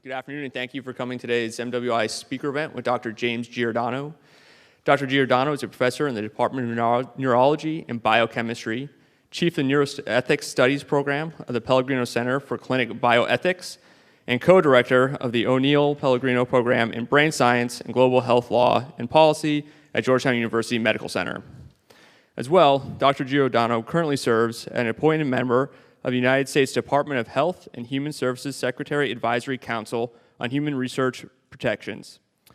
Good afternoon, and thank you for coming to today's MWI speaker event with Dr. James Giordano. Dr. Giordano is a professor in the Department of Neurology and Biochemistry, chief of the Neuroethics Studies Program of the Pellegrino Center for Clinic Bioethics, and co-director of the O'Neill Pellegrino Program in Brain Science and Global Health Law and Policy at Georgetown University Medical Center. As well, Dr. Giordano currently serves as an appointed member of the United States Department of Health and Human Services Secretary Advisory Council on Human Research Protections. He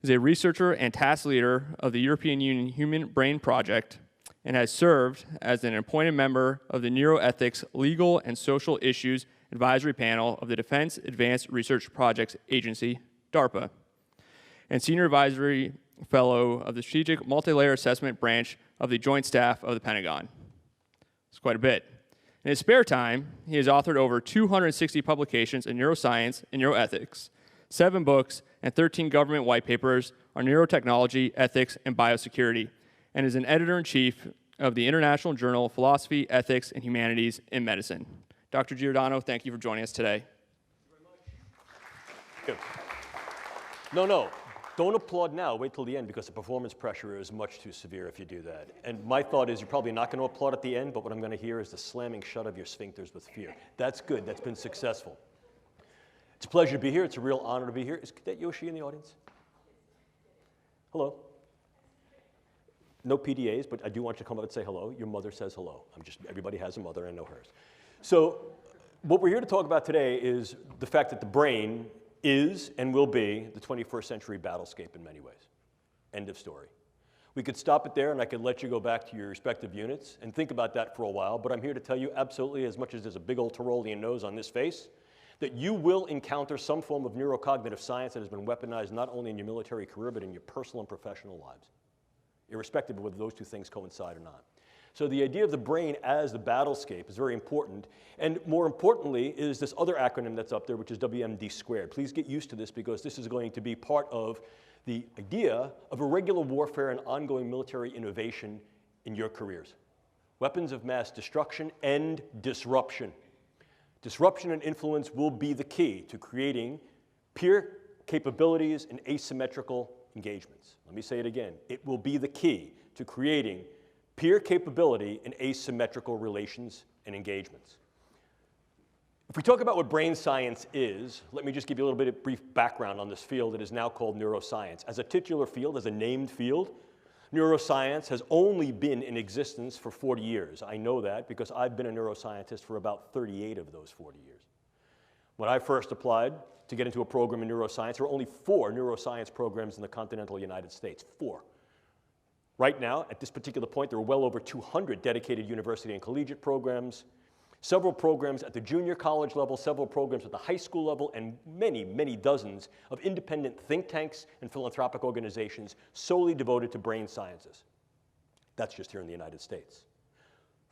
is a researcher and task leader of the European Union Human Brain Project and has served as an appointed member of the Neuroethics Legal and Social Issues Advisory Panel of the Defense Advanced Research Projects Agency, DARPA, and Senior Advisory Fellow of the Strategic Multi-Layer Assessment Branch of the Joint Staff of the Pentagon. It's quite a bit. In his spare time, he has authored over 260 publications in neuroscience and neuroethics, 7 books, and 13 government white papers on neurotechnology, ethics, and biosecurity, and is an editor-in-chief of the International Journal of Philosophy, Ethics, and Humanities in Medicine. Dr. Giordano, thank you for joining us today. Thank you very much. No. Don't applaud now, wait till the end, because the performance pressure is much too severe if you do that. And my thought is you're probably not going to applaud at the end, but what I'm going to hear is the slamming shut of your sphincters with fear. That's good, that's been successful. It's a pleasure to be here, it's a real honor to be here. Is Cadet Yoshi in the audience? Hello. No PDAs, but I do want you to come up and say hello. Your mother says hello. Everybody has a mother, I know hers. So what we're here to talk about today is the fact that the brain is and will be the 21st century battlescape in many ways. End of story. We could stop it there and I could let you go back to your respective units and think about that for a while, but I'm here to tell you absolutely, as much as there's a big old Tyrolean nose on this face, that you will encounter some form of neurocognitive science that has been weaponized not only in your military career, but in your personal and professional lives, irrespective of whether those two things coincide or not. So the idea of the brain as the battlescape is very important. And more importantly is this other acronym that's up there, which is WMD squared. Please get used to this because this is going to be part of the idea of irregular warfare and ongoing military innovation in your careers. Weapons of mass destruction and disruption. Disruption and influence will be the key to creating peer capabilities and asymmetrical engagements. Let me say it again. It will be the key to creating peer capability in asymmetrical relations and engagements. If we talk about what brain science is, let me just give you a little bit of brief background on this field that is now called neuroscience. As a titular field, as a named field, neuroscience has only been in existence for 40 years. I know that because I've been a neuroscientist for about 38 of those 40 years. When I first applied to get into a program in neuroscience, there were only 4 neuroscience programs in the continental United States, 4. Right now, at this particular point, there are well over 200 dedicated university and collegiate programs, several programs at the junior college level, several programs at the high school level, and many, many dozens of independent think tanks and philanthropic organizations solely devoted to brain sciences. That's just here in the United States.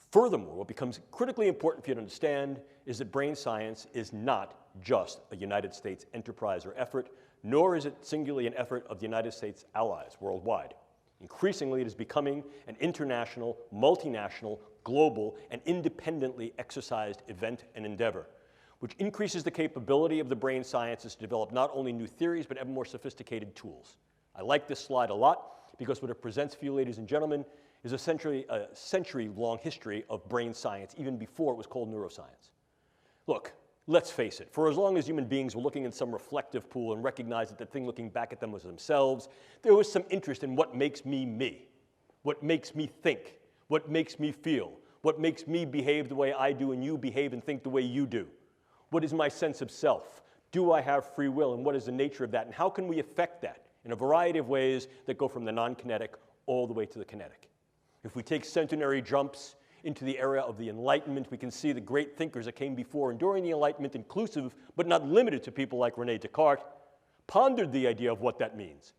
Furthermore, what becomes critically important for you to understand is that brain science is not just a United States enterprise or effort, nor is it singularly an effort of the United States allies worldwide. Increasingly, it is becoming an international, multinational, global, and independently exercised event and endeavor, which increases the capability of the brain sciences to develop not only new theories, but ever more sophisticated tools. I like this slide a lot because what it presents for you, ladies and gentlemen, is essentially a century-long history of brain science, even before it was called neuroscience. Look, let's face it, for as long as human beings were looking in some reflective pool and recognized that the thing looking back at them was themselves, there was some interest in what makes me me, what makes me think, what makes me feel, what makes me behave the way I do and you behave and think the way you do. What is my sense of self? Do I have free will, and what is the nature of that, and how can we affect that in a variety of ways that go from the non-kinetic all the way to the kinetic? If we take centenary jumps into the era of the Enlightenment, we can see the great thinkers that came before and during the Enlightenment, inclusive but not limited to people like René Descartes, pondered the idea of what that means.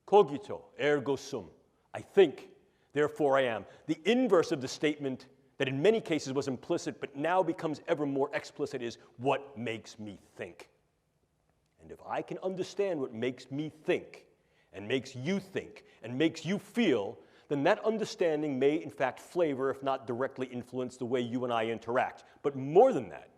Cogito, ergo sum. I think, therefore I am. The inverse of the statement that in many cases was implicit but now becomes ever more explicit is what makes me think. And if I can understand what makes me think and makes you think and makes you feel, then that understanding may in fact flavor, if not directly influence, the way you and I interact. But more than that,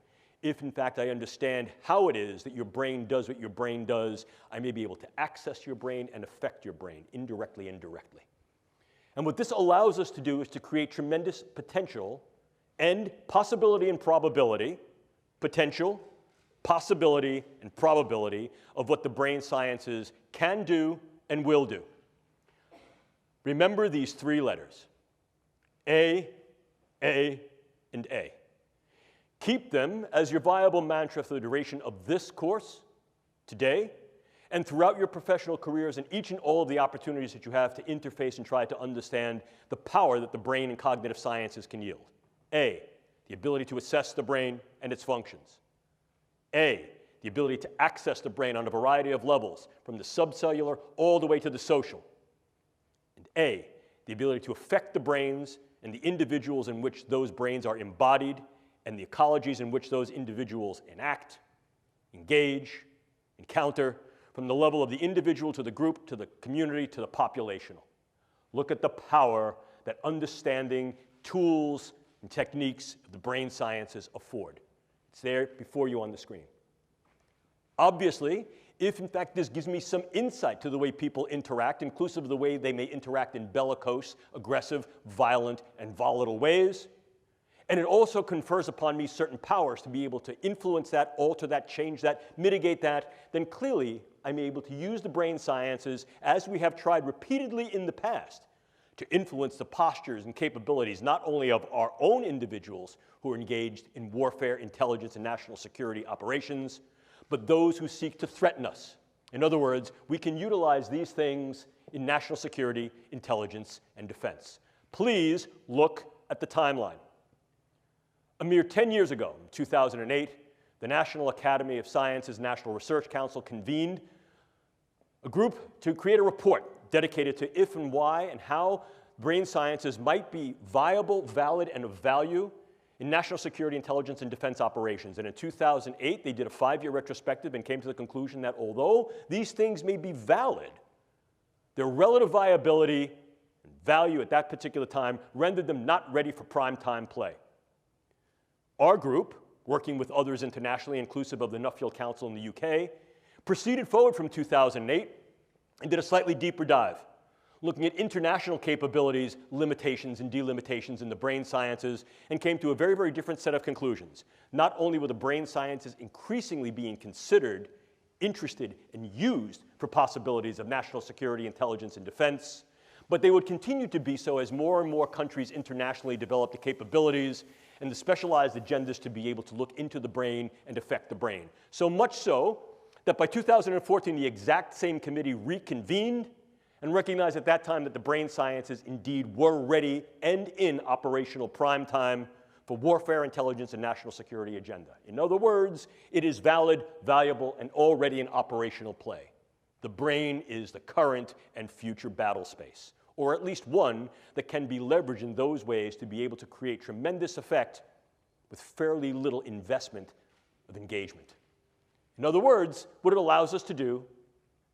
if in fact I understand how it is that your brain does what your brain does, I may be able to access your brain and affect your brain indirectly and directly. And what this allows us to do is to create tremendous potential and possibility and probability, potential, possibility, and probability of what the brain sciences can do and will do. Remember these three letters, A, and A. Keep them as your viable mantra for the duration of this course, today, and throughout your professional careers and each and all of the opportunities that you have to interface and try to understand the power that the brain and cognitive sciences can yield. A, the ability to assess the brain and its functions. A, the ability to access the brain on a variety of levels, from the subcellular all the way to the social. And A, the ability to affect the brains and the individuals in which those brains are embodied and the ecologies in which those individuals enact, engage, encounter, from the level of the individual to the group to the community to the populational. Look at the power that understanding tools and techniques of the brain sciences afford. It's there before you on the screen. Obviously, if in fact this gives me some insight to the way people interact, inclusive of the way they may interact in bellicose, aggressive, violent, and volatile ways, and it also confers upon me certain powers to be able to influence that, alter that, change that, mitigate that, then clearly I'm able to use the brain sciences, as we have tried repeatedly in the past, to influence the postures and capabilities not only of our own individuals who are engaged in warfare, intelligence, and national security operations, but those who seek to threaten us. In other words, we can utilize these things in national security, intelligence, and defense. Please look at the timeline. A mere 10 years ago, in 2008, the National Academy of Sciences National Research Council convened a group to create a report dedicated to if and why and how brain sciences might be viable, valid, and of value in national security, intelligence, and defense operations. And in 2008, they did a 5-year retrospective and came to the conclusion that although these things may be valid, their relative viability and value at that particular time rendered them not ready for prime time play. Our group, working with others internationally, inclusive of the Nuffield Council in the UK, proceeded forward from 2008 and did a slightly deeper dive, looking at international capabilities, limitations, and delimitations in the brain sciences, and came to a very, very different set of conclusions. Not only were the brain sciences increasingly being considered, interested, and used for possibilities of national security, intelligence, and defense, but they would continue to be so as more and more countries internationally developed the capabilities and the specialized agendas to be able to look into the brain and affect the brain. So much so that by 2014, the exact same committee reconvened and recognized at that time that the brain sciences indeed were ready and in operational prime time for warfare, intelligence, and national security agenda. In other words, it is valid, valuable, and already in operational play. The brain is the current and future battle space, or at least one that can be leveraged in those ways to be able to create tremendous effect with fairly little investment of engagement. In other words, what it allows us to do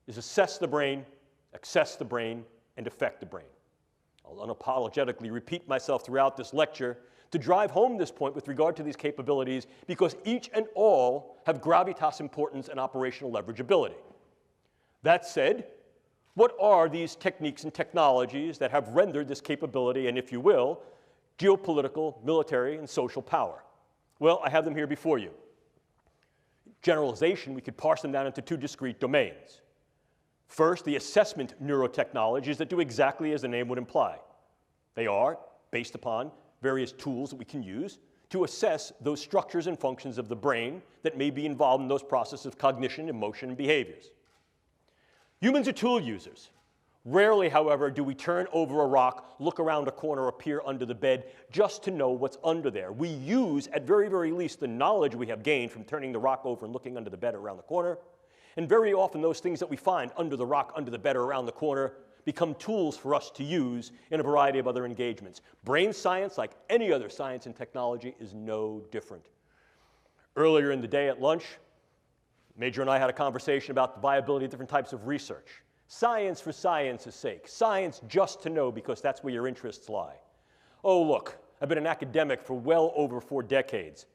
is assess the brain, access the brain, and affect the brain. I'll unapologetically repeat myself throughout this lecture to drive home this point with regard to these capabilities, because each and all have gravitas importance and operational leverageability. That said, what are these techniques and technologies that have rendered this capability and, if you will, geopolitical, military, and social power? Well, I have them here before you. Generalization, we could parse them down into two discrete domains. First, the assessment neurotechnologies that do exactly as the name would imply. They are based upon various tools that we can use to assess those structures and functions of the brain that may be involved in those processes of cognition, emotion, and behaviors. Humans are tool users. Rarely, however, do we turn over a rock, look around a corner, or peer under the bed just to know what's under there. We use, at very, very least, the knowledge we have gained from turning the rock over and looking under the bed or around the corner. And very often, those things that we find under the rock, under the bed, or around the corner become tools for us to use in a variety of other engagements. Brain science, like any other science and technology, is no different. Earlier in the day at lunch, Major and I had a conversation about the viability of different types of research. Science for science's sake. Science just to know because that's where your interests lie. Oh, look, I've been an academic for well over 4 decades.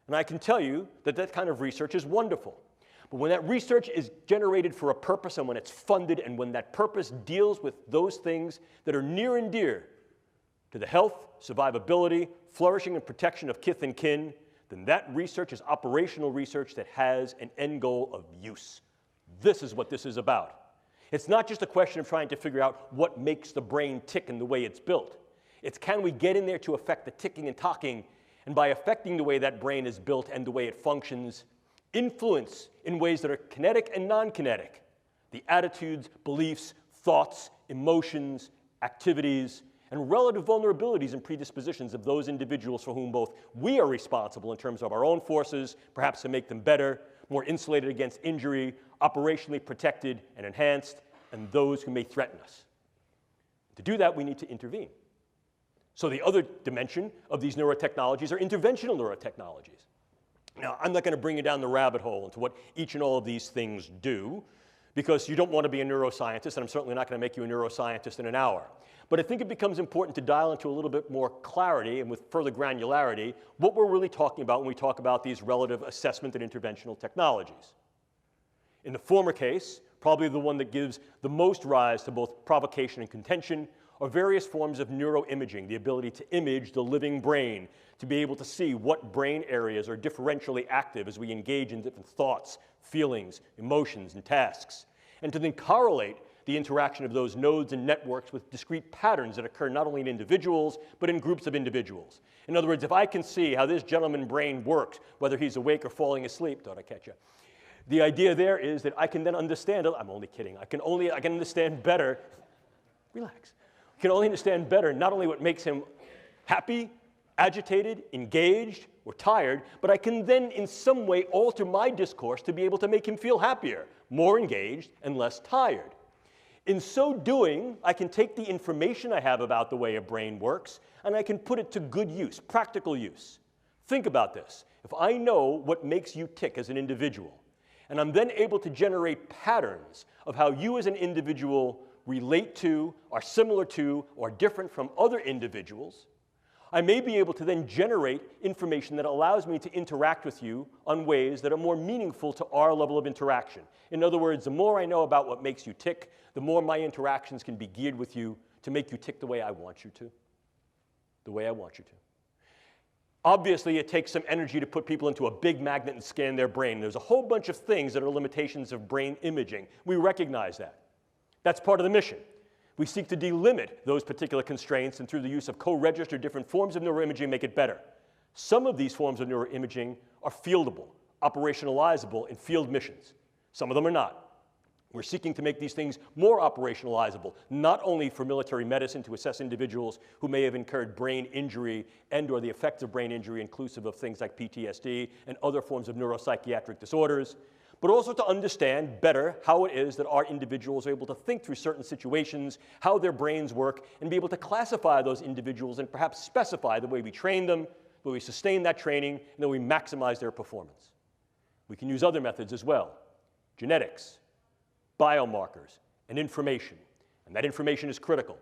And I can tell you that that kind of research is wonderful. But when that research is generated for a purpose and when it's funded and when that purpose deals with those things that are near and dear to the health, survivability, flourishing, and protection of kith and kin, then that research is operational research that has an end goal of use. This is what this is about. It's not just a question of trying to figure out what makes the brain tick and the way it's built. It's can we get in there to affect the ticking and talking, and by affecting the way that brain is built and the way it functions, influence in ways that are kinetic and non-kinetic, the attitudes, beliefs, thoughts, emotions, activities, and relative vulnerabilities and predispositions of those individuals for whom both we are responsible in terms of our own forces, perhaps to make them better, more insulated against injury, operationally protected and enhanced, and those who may threaten us. To do that, we need to intervene. So the other dimension of these neurotechnologies are interventional neurotechnologies. Now, I'm not going to bring you down the rabbit hole into what each and all of these things do, because you don't want to be a neuroscientist, and I'm certainly not going to make you a neuroscientist in an hour. But I think it becomes important to dial into a little bit more clarity and with further granularity what we're really talking about when we talk about these relative assessment and interventional technologies. In the former case, probably the one that gives the most rise to both provocation and contention, are various forms of neuroimaging, the ability to image the living brain, to be able to see what brain areas are differentially active as we engage in different thoughts, feelings, emotions, and tasks, and to then correlate the interaction of those nodes and networks with discrete patterns that occur not only in individuals, but in groups of individuals. In other words, if I can see how this gentleman's brain works, whether he's awake or falling asleep, thought I'd catch you. The idea there is that I can then understand, I'm only kidding, I can understand better, relax, I can only understand better not only what makes him happy, agitated, engaged, or tired, but I can then in some way alter my discourse to be able to make him feel happier, more engaged, and less tired. In so doing, I can take the information I have about the way a brain works, and I can put it to good use, practical use. Think about this. If I know what makes you tick as an individual, and I'm then able to generate patterns of how you as an individual relate to, are similar to, or different from other individuals, I may be able to then generate information that allows me to interact with you on ways that are more meaningful to our level of interaction. In other words, the more I know about what makes you tick, the more my interactions can be geared with you to make you tick the way I want you to. The way I want you to. Obviously, it takes some energy to put people into a big magnet and scan their brain. There's a whole bunch of things that are limitations of brain imaging. We recognize that. That's part of the mission. We seek to delimit those particular constraints and through the use of co-registered different forms of neuroimaging make it better. Some of these forms of neuroimaging are fieldable, operationalizable in field missions. Some of them are not. We're seeking to make these things more operationalizable, not only for military medicine to assess individuals who may have incurred brain injury and or the effects of brain injury inclusive of things like PTSD and other forms of neuropsychiatric disorders, but also to understand better how it is that our individuals are able to think through certain situations, how their brains work, and be able to classify those individuals and perhaps specify the way we train them, the way we sustain that training, and the way we maximize their performance. We can use other methods as well. Genetics, biomarkers, and information. And that information is critical.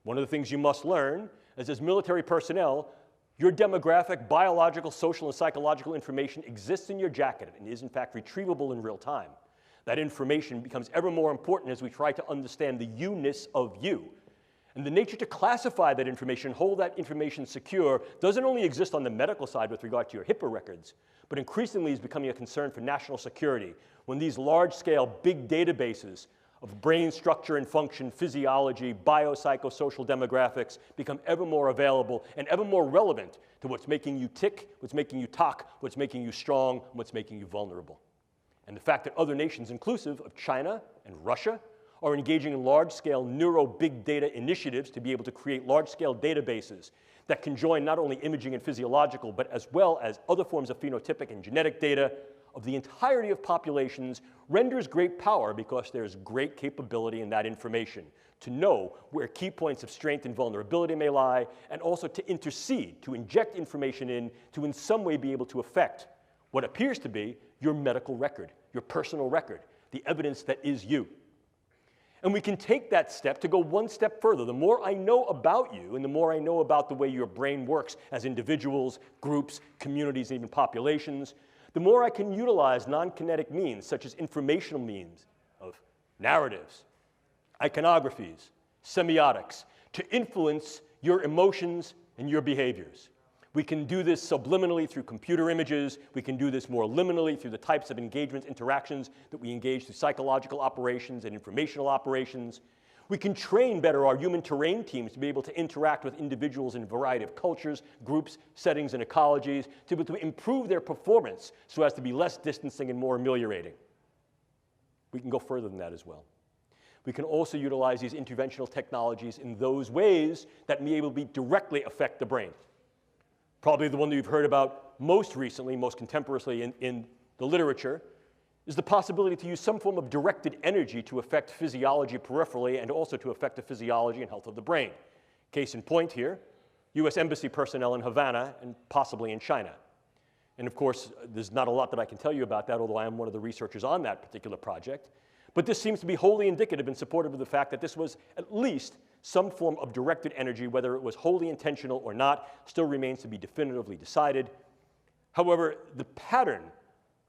One of the things you must learn is as military personnel, your demographic, biological, social, and psychological information exists in your jacket and is in fact retrievable in real time. That information becomes ever more important as we try to understand the you-ness of you. And the nature to classify that information, hold that information secure, doesn't only exist on the medical side with regard to your HIPAA records, but increasingly is becoming a concern for national security when these large-scale big databases of brain structure and function, physiology, biopsychosocial demographics become ever more available and ever more relevant to what's making you tick, what's making you talk, what's making you strong, and what's making you vulnerable. And the fact that other nations, inclusive of China and Russia, are engaging in large-scale neuro-big data initiatives to be able to create large-scale databases that can join not only imaging and physiological, but as well as other forms of phenotypic and genetic data of the entirety of populations renders great power because there's great capability in that information to know where key points of strength and vulnerability may lie, and also to intercede, to inject information in some way be able to affect what appears to be your medical record, your personal record, the evidence that is you. And we can take that step to go one step further. The more I know about you and the more I know about the way your brain works as individuals, groups, communities, and even populations, the more I can utilize non-kinetic means such as informational means of narratives, iconographies, semiotics to influence your emotions and your behaviors. We can do this subliminally through computer images. We can do this more liminally through the types of engagements, interactions that we engage through psychological operations and informational operations. We can train better our human terrain teams to be able to interact with individuals in a variety of cultures, groups, settings, and ecologies to be able to improve their performance so as to be less distancing and more ameliorating. We can go further than that as well. We can also utilize these interventional technologies in those ways that may able to directly affect the brain. Probably the one that you've heard about most recently, most contemporaneously in the literature, is the possibility to use some form of directed energy to affect physiology peripherally and also to affect the physiology and health of the brain. Case in point here, US Embassy personnel in Havana and possibly in China. And of course, there's not a lot that I can tell you about that, although I am one of the researchers on that particular project. But this seems to be wholly indicative and supportive of the fact that this was at least some form of directed energy, whether it was wholly intentional or not, still remains to be definitively decided. However, the pattern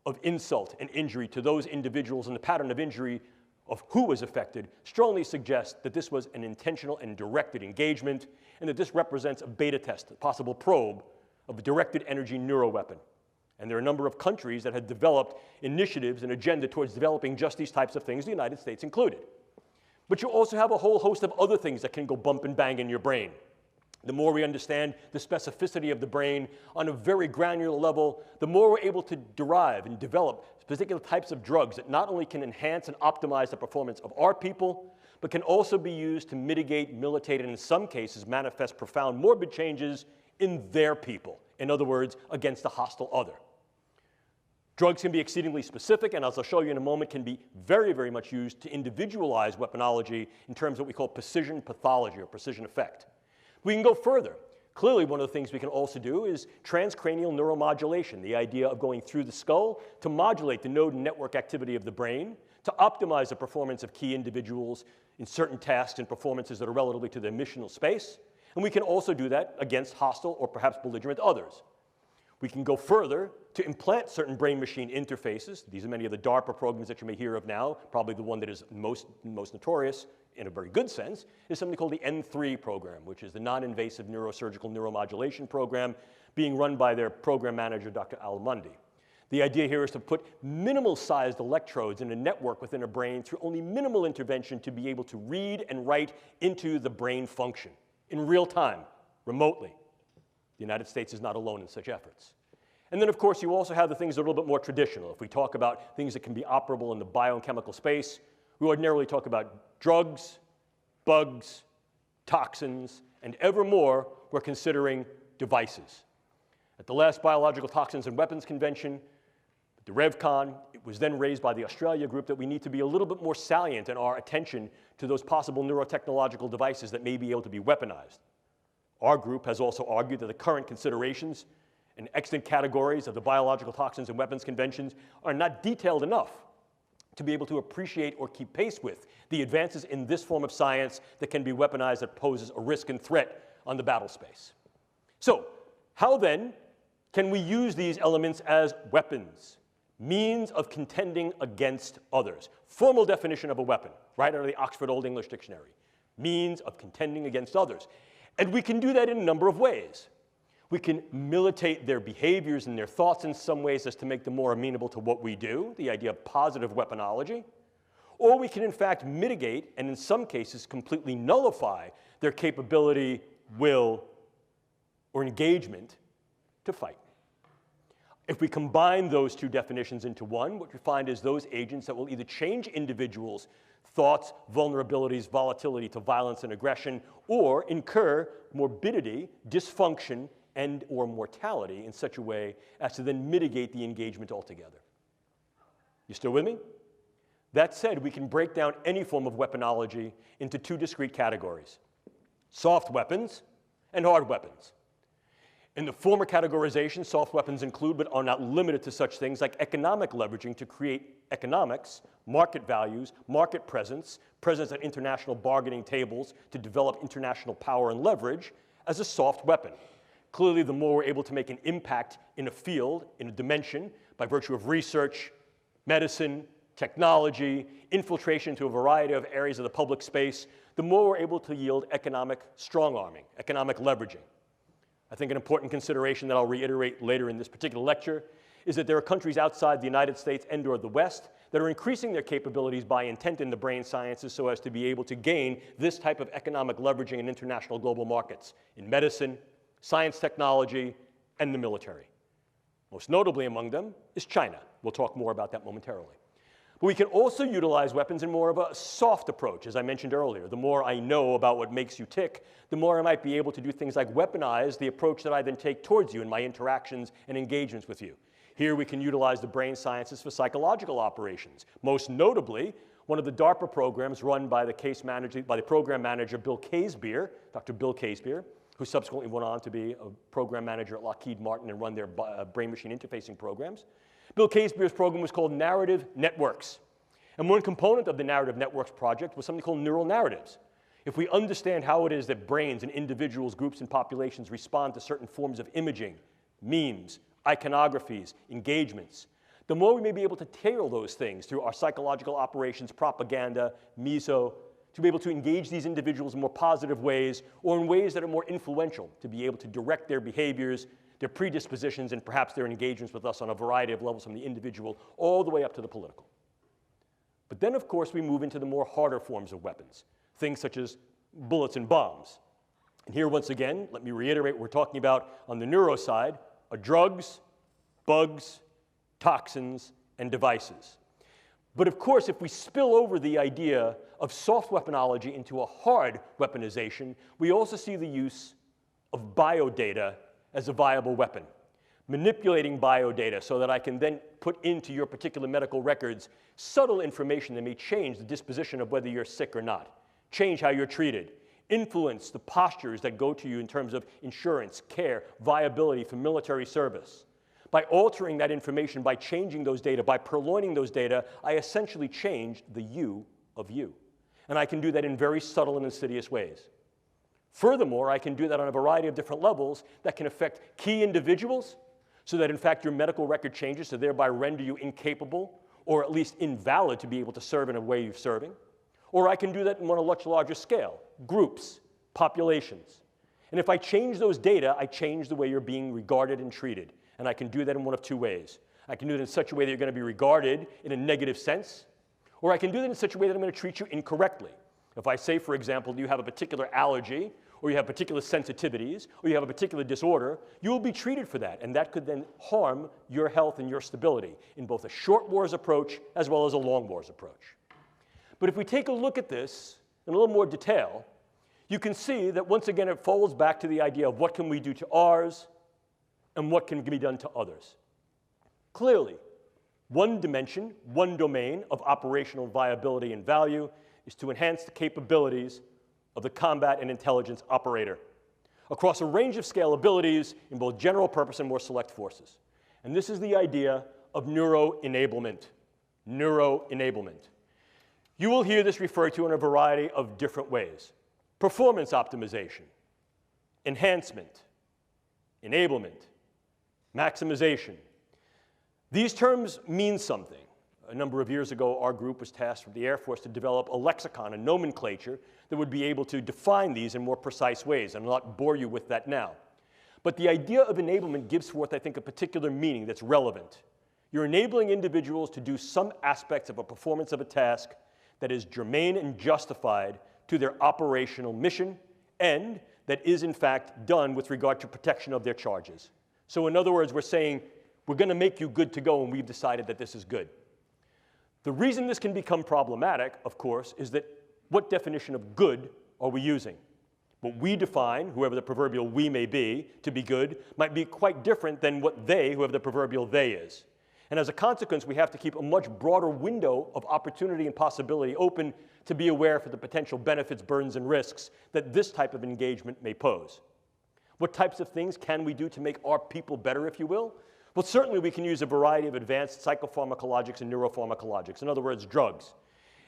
of insult and injury to those individuals and the pattern of injury of who was affected strongly suggests that this was an intentional and directed engagement, and that this represents a beta test, a possible probe of a directed energy neuroweapon. And there are a number of countries that have developed initiatives and agenda towards developing just these types of things, the United States included. But you also have a whole host of other things that can go bump and bang in your brain. The more we understand the specificity of the brain on a very granular level, the more we're able to derive and develop particular types of drugs that not only can enhance and optimize the performance of our people, but can also be used to mitigate, militate, and in some cases manifest profound morbid changes in their people. In other words, against a hostile other. Drugs can be exceedingly specific, and as I'll show you in a moment, can be very, very much used to individualize weaponology in terms of what we call precision pathology or precision effect. We can go further. Clearly, one of the things we can also do is transcranial neuromodulation, the idea of going through the skull to modulate the node and network activity of the brain, to optimize the performance of key individuals in certain tasks and performances that are relatively to their missional space. And we can also do that against hostile or perhaps belligerent others. We can go further to implant certain brain-machine interfaces. These are many of the DARPA programs that you may hear of now. Probably the one that is most notorious, in a very good sense, is something called the N3 program, which is the non-invasive neurosurgical neuromodulation program being run by their program manager, Dr. Al Mundi. The idea here is to put minimal-sized electrodes in a network within a brain through only minimal intervention to be able to read and write into the brain function in real time, remotely. The United States is not alone in such efforts. And then, of course, you also have the things that are a little bit more traditional. If we talk about things that can be operable in the biochemical space, we ordinarily talk about drugs, bugs, toxins, and ever more, we're considering devices. At the last Biological Toxins and Weapons Convention, the RevCon, it was then raised by the Australia group that we need to be a little bit more salient in our attention to those possible neurotechnological devices that may be able to be weaponized. Our group has also argued that the current considerations and extant categories of the Biological Toxins and Weapons Conventions are not detailed enough to be able to appreciate or keep pace with the advances in this form of science that can be weaponized that poses a risk and threat on the battle space. So, how then can we use these elements as weapons, means of contending against others? Formal definition of a weapon, right out of the Oxford Old English Dictionary. Means of contending against others. And we can do that in a number of ways. We can militate their behaviors and their thoughts in some ways as to make them more amenable to what we do, the idea of positive weaponology. Or we can, in fact, mitigate and in some cases completely nullify their capability, will, or engagement to fight. If we combine those two definitions into one, what we find is those agents that will either change individuals' thoughts, vulnerabilities, volatility to violence and aggression, or incur morbidity, dysfunction, and or mortality in such a way as to then mitigate the engagement altogether. You still with me? That said, we can break down any form of weaponology into two discrete categories: soft weapons and hard weapons. In the former categorization, soft weapons include but are not limited to such things like economic leveraging to create economics, market values, market presence, presence at international bargaining tables to develop international power and leverage as a soft weapon. Clearly, the more we're able to make an impact in a field, in a dimension, by virtue of research, medicine, technology, infiltration into a variety of areas of the public space, the more we're able to yield economic strong-arming, economic leveraging. I think an important consideration that I'll reiterate later in this particular lecture is that there are countries outside the United States and or the West that are increasing their capabilities by intent in the brain sciences so as to be able to gain this type of economic leveraging in international global markets, in medicine, science technology, and the military. Most notably among them is China. We'll talk more about that momentarily. But we can also utilize weapons in more of a soft approach, as I mentioned earlier. The more I know about what makes you tick, the more I might be able to do things like weaponize the approach that I then take towards you in my interactions and engagements with you. Here we can utilize the brain sciences for psychological operations. Most notably, one of the DARPA programs run by the program manager Bill Casebeer, Dr. Bill Casebeer, who subsequently went on to be a program manager at Lockheed Martin and run their brain-machine interfacing programs. Bill Casebeer's program was called Narrative Networks. And one component of the Narrative Networks project was something called neural narratives. If we understand how it is that brains and individuals, groups, and populations respond to certain forms of imaging, memes, iconographies, engagements, the more we may be able to tailor those things through our psychological operations, propaganda, meso, to be able to engage these individuals in more positive ways or in ways that are more influential, to be able to direct their behaviors, their predispositions, and perhaps their engagements with us on a variety of levels from the individual all the way up to the political. But then, of course, we move into the more harder forms of weapons, things such as bullets and bombs. And here, once again, let me reiterate what we're talking about on the neuro side are drugs, bugs, toxins, and devices. But of course, if we spill over the idea of soft weaponology into a hard weaponization, we also see the use of biodata as a viable weapon. Manipulating biodata so that I can then put into your particular medical records subtle information that may change the disposition of whether you're sick or not, change how you're treated, influence the postures that go to you in terms of insurance, care, viability for military service. By altering that information, by changing those data, by purloining those data, I essentially change the you of you. And I can do that in very subtle and insidious ways. Furthermore, I can do that on a variety of different levels that can affect key individuals so that, in fact, your medical record changes to thereby render you incapable or at least invalid to be able to serve in a way you're serving. Or I can do that on a much larger scale, groups, populations. And if I change those data, I change the way you're being regarded and treated. And I can do that in one of two ways. I can do it in such a way that you're going to be regarded in a negative sense, or I can do that in such a way that I'm going to treat you incorrectly. If I say, for example, you have a particular allergy, or you have particular sensitivities, or you have a particular disorder, you will be treated for that, and that could then harm your health and your stability in both a short wars approach as well as a long wars approach. But if we take a look at this in a little more detail, you can see that once again it falls back to the idea of what can we do to ours and what can be done to others. Clearly, one dimension, one domain of operational viability and value is to enhance the capabilities of the combat and intelligence operator across a range of scalabilities in both general purpose and more select forces. And this is the idea of neuro-enablement. Neuro-enablement. You will hear this referred to in a variety of different ways. Performance optimization, enhancement, enablement, maximization. These terms mean something. A number of years ago, our group was tasked with the Air Force to develop a lexicon, a nomenclature, that would be able to define these in more precise ways. And I'll not bore you with that now. But the idea of enablement gives forth, I think, a particular meaning that's relevant. You're enabling individuals to do some aspects of a performance of a task that is germane and justified to their operational mission and that is, in fact, done with regard to protection of their charges. So in other words, we're saying, we're going to make you good to go, and we've decided that this is good. The reason this can become problematic, of course, is that what definition of good are we using? What we define, whoever the proverbial we may be, to be good, might be quite different than what they, whoever the proverbial they is. And as a consequence, we have to keep a much broader window of opportunity and possibility open to be aware for the potential benefits, burdens, and risks that this type of engagement may pose. What types of things can we do to make our people better, if you will? Well, certainly we can use a variety of advanced psychopharmacologics and neuropharmacologics, in other words, drugs.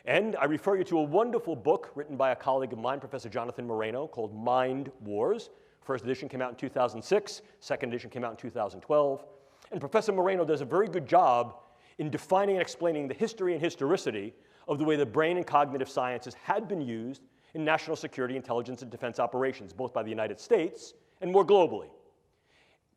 And I refer you to a wonderful book written by a colleague of mine, Professor Jonathan Moreno, called Mind Wars. First edition came out in 2006, second edition came out in 2012. And Professor Moreno does a very good job in defining and explaining the history and historicity of the way the brain and cognitive sciences had been used in national security, intelligence, and defense operations, both by the United States and more globally.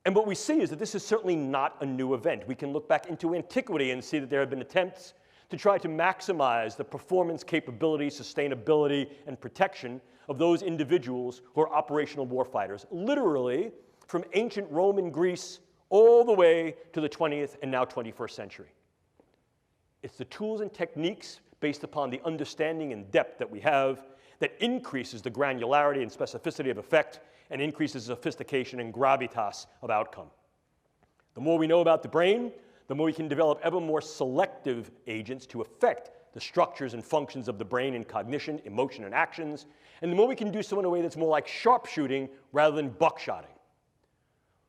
And what we see is that this is certainly not a new event. We can look back into antiquity and see that there have been attempts to try to maximize the performance, capability, sustainability, and protection of those individuals who are operational warfighters, literally from ancient Rome and Greece all the way to the 20th and now 21st century. It's the tools and techniques based upon the understanding and depth that we have that increases the granularity and specificity of effect and increases sophistication and gravitas of outcome. The more we know about the brain, the more we can develop ever more selective agents to affect the structures and functions of the brain in cognition, emotion, and actions, and the more we can do so in a way that's more like sharpshooting rather than buckshotting.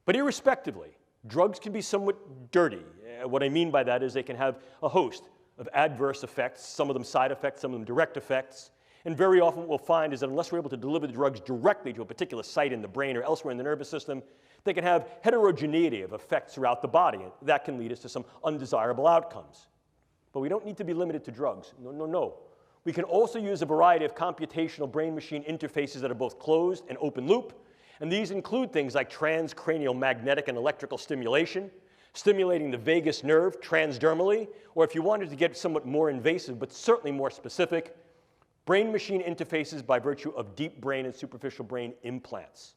But irrespectively, drugs can be somewhat dirty. What I mean by that is they can have a host of adverse effects, some of them side effects, some of them direct effects. And very often what we'll find is that unless we're able to deliver the drugs directly to a particular site in the brain or elsewhere in the nervous system, they can have heterogeneity of effects throughout the body. And that can lead us to some undesirable outcomes. But we don't need to be limited to drugs. No, no, no. We can also use a variety of computational brain-machine interfaces that are both closed and open loop. And these include things like transcranial magnetic and electrical stimulation, stimulating the vagus nerve transdermally, or if you wanted to get somewhat more invasive but certainly more specific, brain-machine interfaces by virtue of deep brain and superficial brain implants.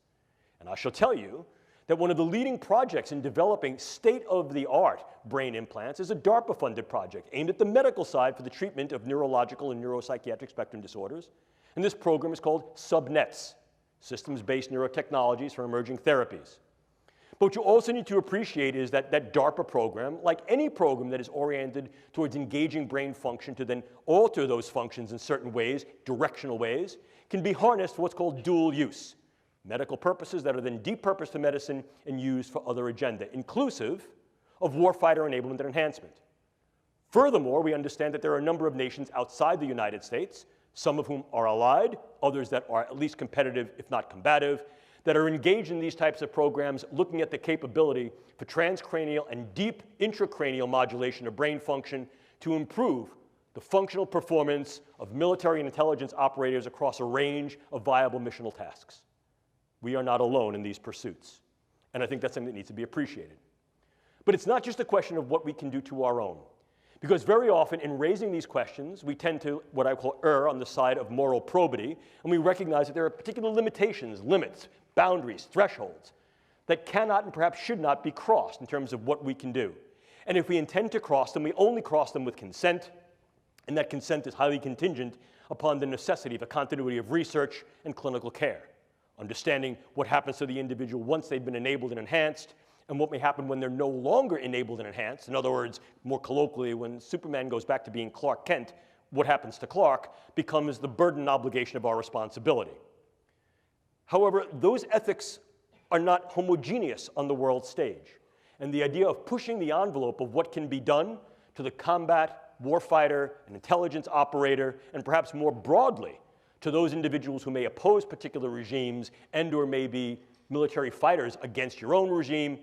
And I shall tell you that one of the leading projects in developing state-of-the-art brain implants is a DARPA-funded project aimed at the medical side for the treatment of neurological and neuropsychiatric spectrum disorders. And this program is called SubNets, Systems-Based Neurotechnologies for Emerging Therapies. But what you also need to appreciate is that that DARPA program, like any program that is oriented towards engaging brain function to then alter those functions in certain ways, directional ways, can be harnessed for what's called dual use. Medical purposes that are then depurposed to medicine and used for other agenda, inclusive of warfighter enablement and enhancement. Furthermore, we understand that there are a number of nations outside the United States, some of whom are allied, others that are at least competitive, if not combative, that are engaged in these types of programs looking at the capability for transcranial and deep intracranial modulation of brain function to improve the functional performance of military and intelligence operators across a range of viable missional tasks. We are not alone in these pursuits, and I think that's something that needs to be appreciated. But it's not just a question of what we can do to our own, because very often in raising these questions, we tend to, what I call, err on the side of moral probity, and we recognize that there are particular limitations, limits, boundaries, thresholds that cannot and perhaps should not be crossed in terms of what we can do. And if we intend to cross them, we only cross them with consent, and that consent is highly contingent upon the necessity of a continuity of research and clinical care, understanding what happens to the individual once they've been enabled and enhanced, and what may happen when they're no longer enabled and enhanced. In other words, more colloquially, when Superman goes back to being Clark Kent, what happens to Clark becomes the burden and obligation of our responsibility. However, those ethics are not homogeneous on the world stage. And the idea of pushing the envelope of what can be done to the combat, warfighter, and intelligence operator, and perhaps more broadly to those individuals who may oppose particular regimes and or may be military fighters against your own regime,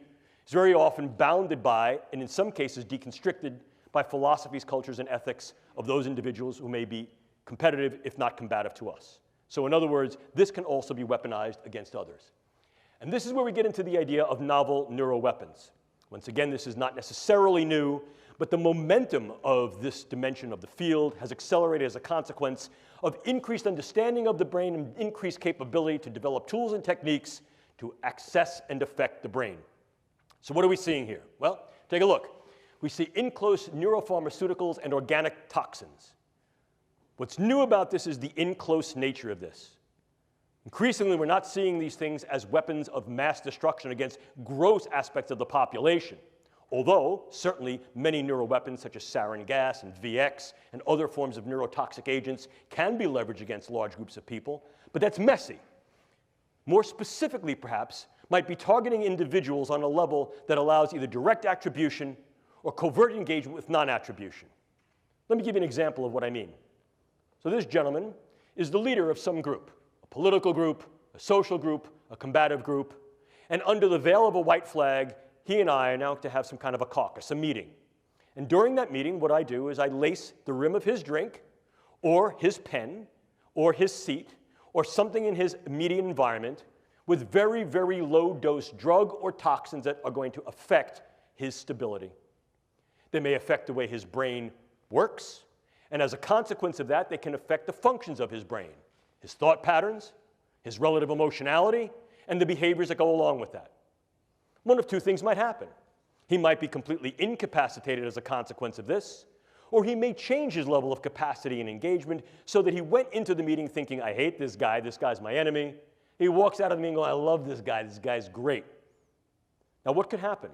is very often bounded by, and in some cases deconstricted by philosophies, cultures, and ethics of those individuals who may be competitive, if not combative to us. So in other words, this can also be weaponized against others. And this is where we get into the idea of novel neuroweapons. Once again, this is not necessarily new, but the momentum of this dimension of the field has accelerated as a consequence of increased understanding of the brain and increased capability to develop tools and techniques to access and affect the brain. So what are we seeing here? Well, take a look. We see in-close neuropharmaceuticals and organic toxins. What's new about this is the in-close nature of this. Increasingly, we're not seeing these things as weapons of mass destruction against gross aspects of the population, although certainly many neuroweapons such as sarin gas and VX and other forms of neurotoxic agents can be leveraged against large groups of people, but that's messy. More specifically, perhaps, might be targeting individuals on a level that allows either direct attribution or covert engagement with non-attribution. Let me give you an example of what I mean. So this gentleman is the leader of some group, a political group, a social group, a combative group, and under the veil of a white flag, he and I are now to have some kind of a caucus, a meeting. And during that meeting, what I do is I lace the rim of his drink, or his pen, or his seat, or something in his immediate environment with very, very low-dose drug or toxins that are going to affect his stability. They may affect the way his brain works, and as a consequence of that, they can affect the functions of his brain, his thought patterns, his relative emotionality, and the behaviors that go along with that. One of two things might happen. He might be completely incapacitated as a consequence of this, or he may change his level of capacity and engagement so that he went into the meeting thinking, I hate this guy's my enemy. He walks out of the meeting going, I love this guy's great. Now what could happen?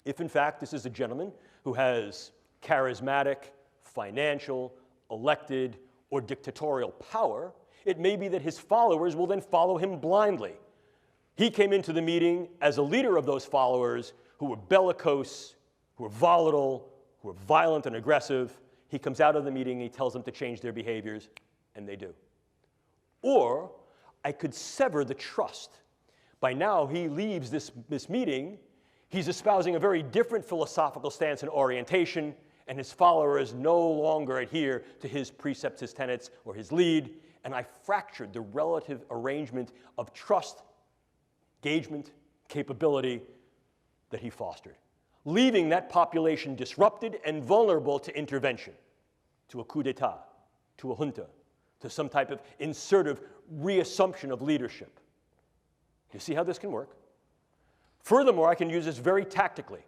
If in fact this is a gentleman who has charismatic, financial, elected, or dictatorial power, it may be that his followers will then follow him blindly. He came into the meeting as a leader of those followers who were bellicose, who were volatile, who were violent and aggressive. He comes out of the meeting and he tells them to change their behaviors, and they do. Or I could sever the trust. By now, he leaves this meeting, he's espousing a very different philosophical stance and orientation, and his followers no longer adhere to his precepts, his tenets, or his lead, and I fractured the relative arrangement of trust, engagement, capability that he fostered, leaving that population disrupted and vulnerable to intervention, to a coup d'etat, to a junta, to some type of insertive reassumption of leadership. You see how this can work? Furthermore, I can use this very tactically.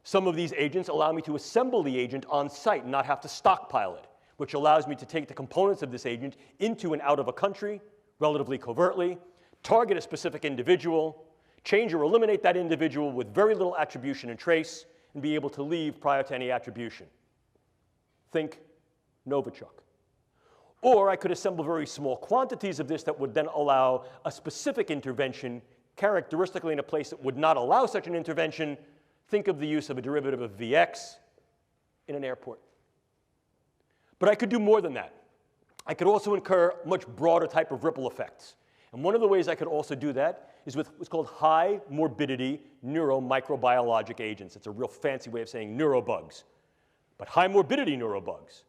Some of these agents allow me to assemble the agent on site and not have to stockpile it, which allows me to take the components of this agent into and out of a country relatively covertly, target a specific individual, change or eliminate that individual with very little attribution and trace, and be able to leave prior to any attribution. Think Novichok. Or I could assemble very small quantities of this that would then allow a specific intervention, characteristically in a place that would not allow such an intervention. Think of the use of a derivative of Vx in an airport. But I could do more than that. I could also incur much broader type of ripple effects. And one of the ways I could also do that is with what's called high morbidity neuromicrobiologic agents. It's a real fancy way of saying neurobugs. But high morbidity neurobugs.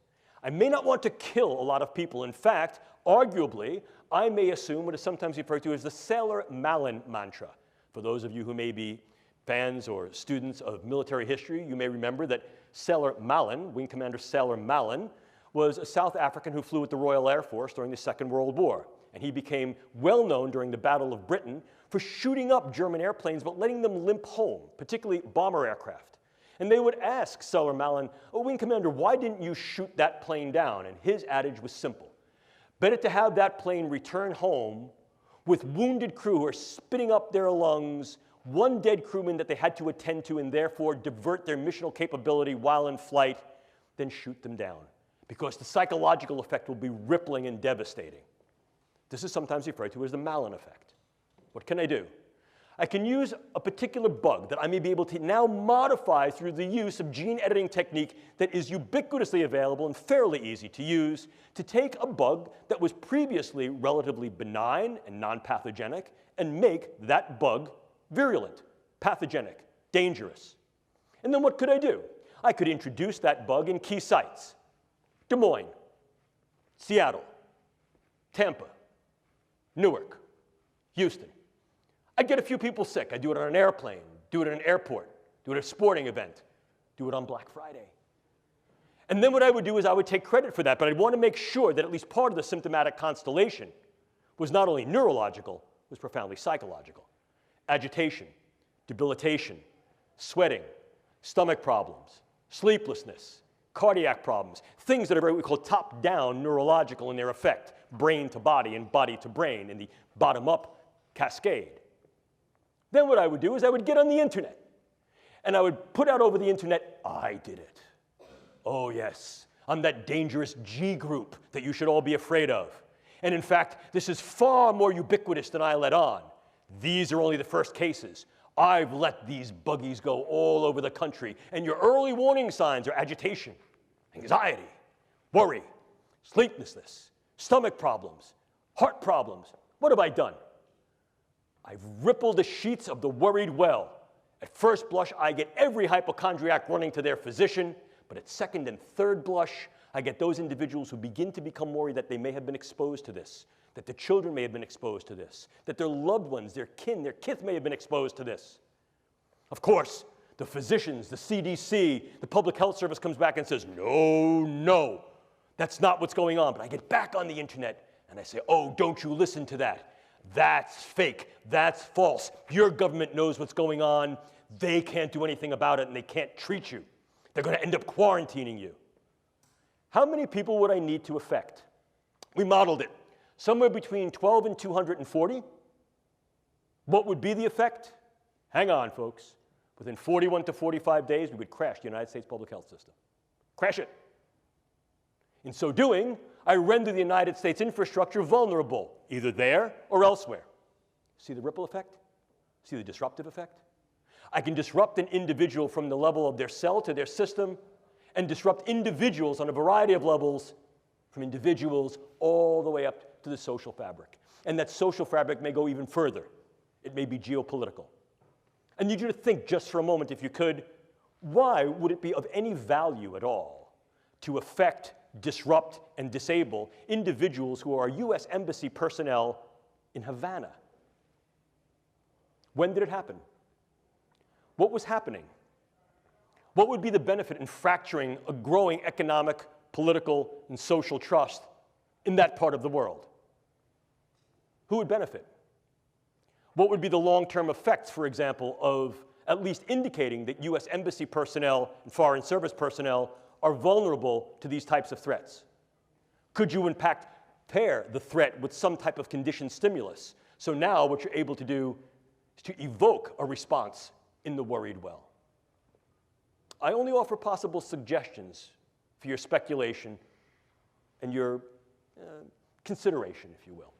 I may not want to kill a lot of people. In fact, arguably, I may assume what is sometimes referred to as the Sailor-Malin mantra. For those of you who may be fans or students of military history, you may remember that Sailor-Malin, Wing Commander Sailor-Malin, was a South African who flew with the Royal Air Force during the Second World War. And he became well known during the Battle of Britain for shooting up German airplanes but letting them limp home, particularly bomber aircraft. And they would ask Sailor-Malin, oh, Wing Commander, why didn't you shoot that plane down? And his adage was simple. Better to have that plane return home with wounded crew who are spitting up their lungs, one dead crewman that they had to attend to and therefore divert their missional capability while in flight, than shoot them down. Because the psychological effect will be rippling and devastating. This is sometimes referred to as the Malin effect. What can I do? I can use a particular bug that I may be able to now modify through the use of gene editing technique that is ubiquitously available and fairly easy to use to take a bug that was previously relatively benign and non-pathogenic and make that bug virulent, pathogenic, dangerous. And then what could I do? I could introduce that bug in key sites. Des Moines, Seattle, Tampa, Newark, Houston. I'd get a few people sick. I'd do it on an airplane, do it at an airport, do it at a sporting event, do it on Black Friday. And then what I would do is I would take credit for that, but I'd want to make sure that at least part of the symptomatic constellation was not only neurological, was profoundly psychological. Agitation, debilitation, sweating, stomach problems, sleeplessness, cardiac problems, things that are what we call top-down neurological in their effect, brain to body and body to brain in the bottom-up cascade. Then what I would do is I would get on the internet, and I would put out over the internet, I did it. Oh yes, I'm that dangerous G group that you should all be afraid of. And in fact, this is far more ubiquitous than I let on. These are only the first cases. I've let these buggies go all over the country, and your early warning signs are agitation, anxiety, worry, sleeplessness, stomach problems, heart problems. What have I done? I've rippled the sheets of the worried well. At first blush, I get every hypochondriac running to their physician, but at second and third blush, I get those individuals who begin to become worried that they may have been exposed to this, that their children may have been exposed to this, that their loved ones, their kin, their kith may have been exposed to this. Of course, the physicians, the CDC, the Public Health Service comes back and says, no, that's not what's going on. But I get back on the internet and I say, oh, don't you listen to that. That's fake. That's false. Your government knows what's going on. They can't do anything about it and they can't treat you. They're going to end up quarantining you. How many people would I need to affect? We modeled it. Somewhere between 12 and 240. What would be the effect? Hang on, folks. Within 41 to 45 days, we would crash the United States public health system. Crash it. In so doing, I render the United States infrastructure vulnerable, either there or elsewhere. See the ripple effect? See the disruptive effect? I can disrupt an individual from the level of their cell to their system, and disrupt individuals on a variety of levels, from individuals all the way up to the social fabric. And that social fabric may go even further. It may be geopolitical. I need you to think just for a moment, if you could, why would it be of any value at all to affect, disrupt, and disable individuals who are U.S. Embassy personnel in Havana? When did it happen? What was happening? What would be the benefit in fracturing a growing economic, political, and social trust in that part of the world? Who would benefit? What would be the long-term effects, for example, of at least indicating that U.S. Embassy personnel and Foreign Service personnel are vulnerable to these types of threats? Could you, in fact, pair the threat with some type of conditioned stimulus? So now what you're able to do is to evoke a response in the worried well. I only offer possible suggestions for your speculation and your consideration, if you will.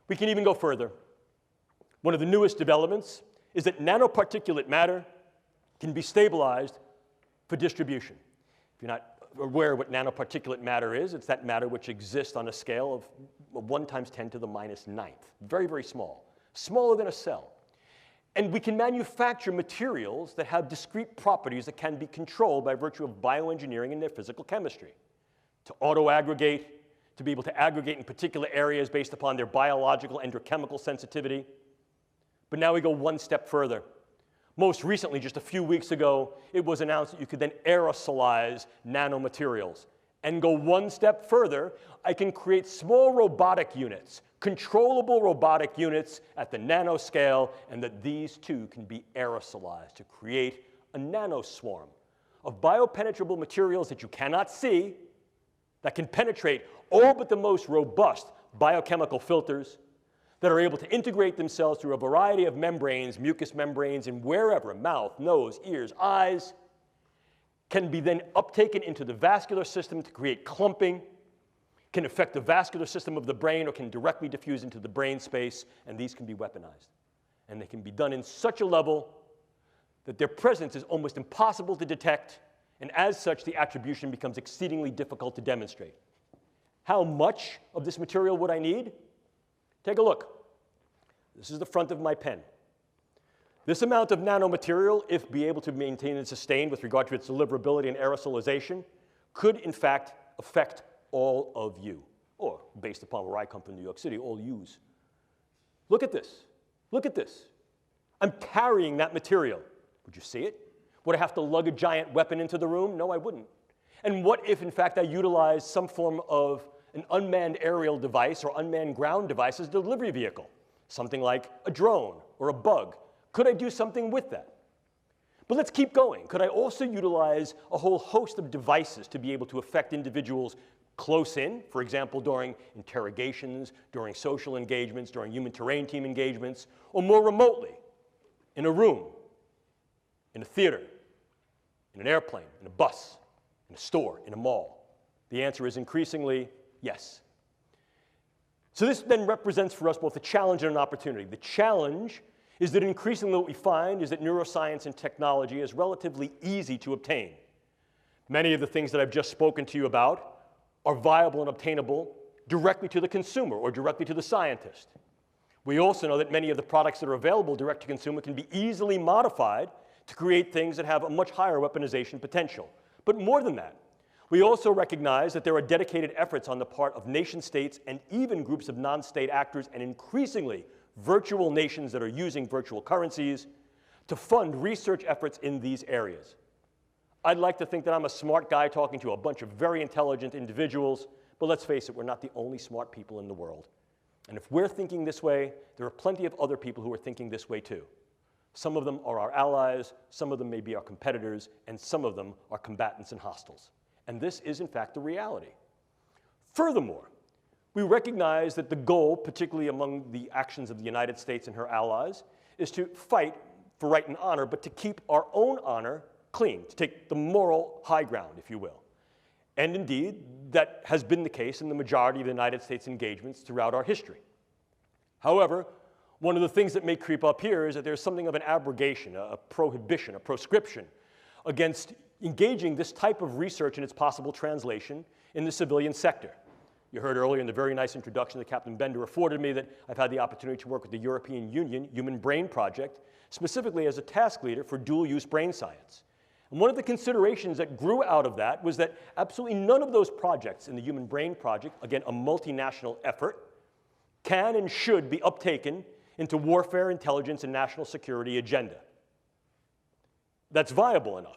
We can even go further. One of the newest developments is that nanoparticulate matter can be stabilized for distribution. If you're not aware of what nanoparticulate matter is, it's that matter which exists on a scale of 1 × 10⁹. Very, very small. Smaller than a cell. And we can manufacture materials that have discrete properties that can be controlled by virtue of bioengineering and their physical chemistry. To auto-aggregate, to be able to aggregate in particular areas based upon their biological and or chemical sensitivity. But now we go one step further. Most recently, just a few weeks ago, it was announced that you could then aerosolize nanomaterials. And go one step further, I can create small robotic units, controllable robotic units at the nanoscale, and that these too can be aerosolized to create a nanoswarm of biopenetrable materials that you cannot see, that can penetrate all but the most robust biochemical filters, that are able to integrate themselves through a variety of membranes, mucous membranes, and wherever, mouth, nose, ears, eyes, can be then uptaken into the vascular system to create clumping, can affect the vascular system of the brain, or can directly diffuse into the brain space, and these can be weaponized. And they can be done in such a level that their presence is almost impossible to detect, and as such, the attribution becomes exceedingly difficult to demonstrate. How much of this material would I need? Take a look. This is the front of my pen. This amount of nanomaterial, if be able to maintain and sustain with regard to its deliverability and aerosolization, could in fact affect all of you, or based upon where I come from, New York City, all yous. Look at this. Look at this. I'm carrying that material. Would you see it? Would I have to lug a giant weapon into the room? No, I wouldn't. And what if, in fact, I utilized some form of an unmanned aerial device or unmanned ground device as a delivery vehicle? Something like a drone or a bug. Could I do something with that? But let's keep going. Could I also utilize a whole host of devices to be able to affect individuals close in, for example, during interrogations, during social engagements, during human terrain team engagements, or more remotely, in a room, in a theater, in an airplane, in a bus, in a store, in a mall? The answer is increasingly yes. So this then represents for us both a challenge and an opportunity. The challenge is that increasingly what we find is that neuroscience and technology is relatively easy to obtain. Many of the things that I've just spoken to you about are viable and obtainable directly to the consumer or directly to the scientist. We also know that many of the products that are available direct to consumer can be easily modified to create things that have a much higher weaponization potential. But more than that, we also recognize that there are dedicated efforts on the part of nation states and even groups of non-state actors and increasingly virtual nations that are using virtual currencies to fund research efforts in these areas. I'd like to think that I'm a smart guy talking to a bunch of very intelligent individuals, but let's face it, we're not the only smart people in the world. And if we're thinking this way, there are plenty of other people who are thinking this way too. Some of them are our allies, some of them may be our competitors, and some of them are combatants and hostiles. And this is, in fact, the reality. Furthermore, we recognize that the goal, particularly among the actions of the United States and her allies, is to fight for right and honor, but to keep our own honor clean, to take the moral high ground, if you will. And indeed, that has been the case in the majority of the United States engagements throughout our history. However, one of the things that may creep up here is that there's something of an abrogation, a prohibition, a proscription against engaging this type of research and its possible translation in the civilian sector. You heard earlier in the very nice introduction that Captain Bender afforded me that I've had the opportunity to work with the European Union Human Brain Project, specifically as a task leader for dual-use brain science. And one of the considerations that grew out of that was that absolutely none of those projects in the Human Brain Project, again, a multinational effort, can and should be uptaken into warfare, intelligence, and national security agenda. That's viable enough.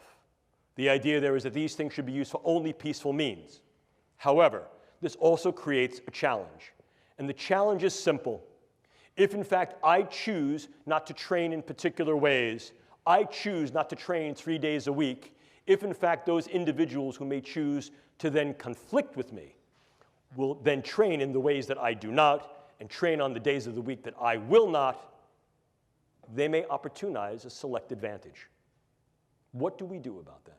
The idea there is that these things should be used for only peaceful means. However, this also creates a challenge. And the challenge is simple. If, in fact, I choose not to train in particular ways, I choose not to train 3 days a week, if, in fact, those individuals who may choose to then conflict with me will then train in the ways that I do not and train on the days of the week that I will not, they may opportunize a select advantage. What do we do about that?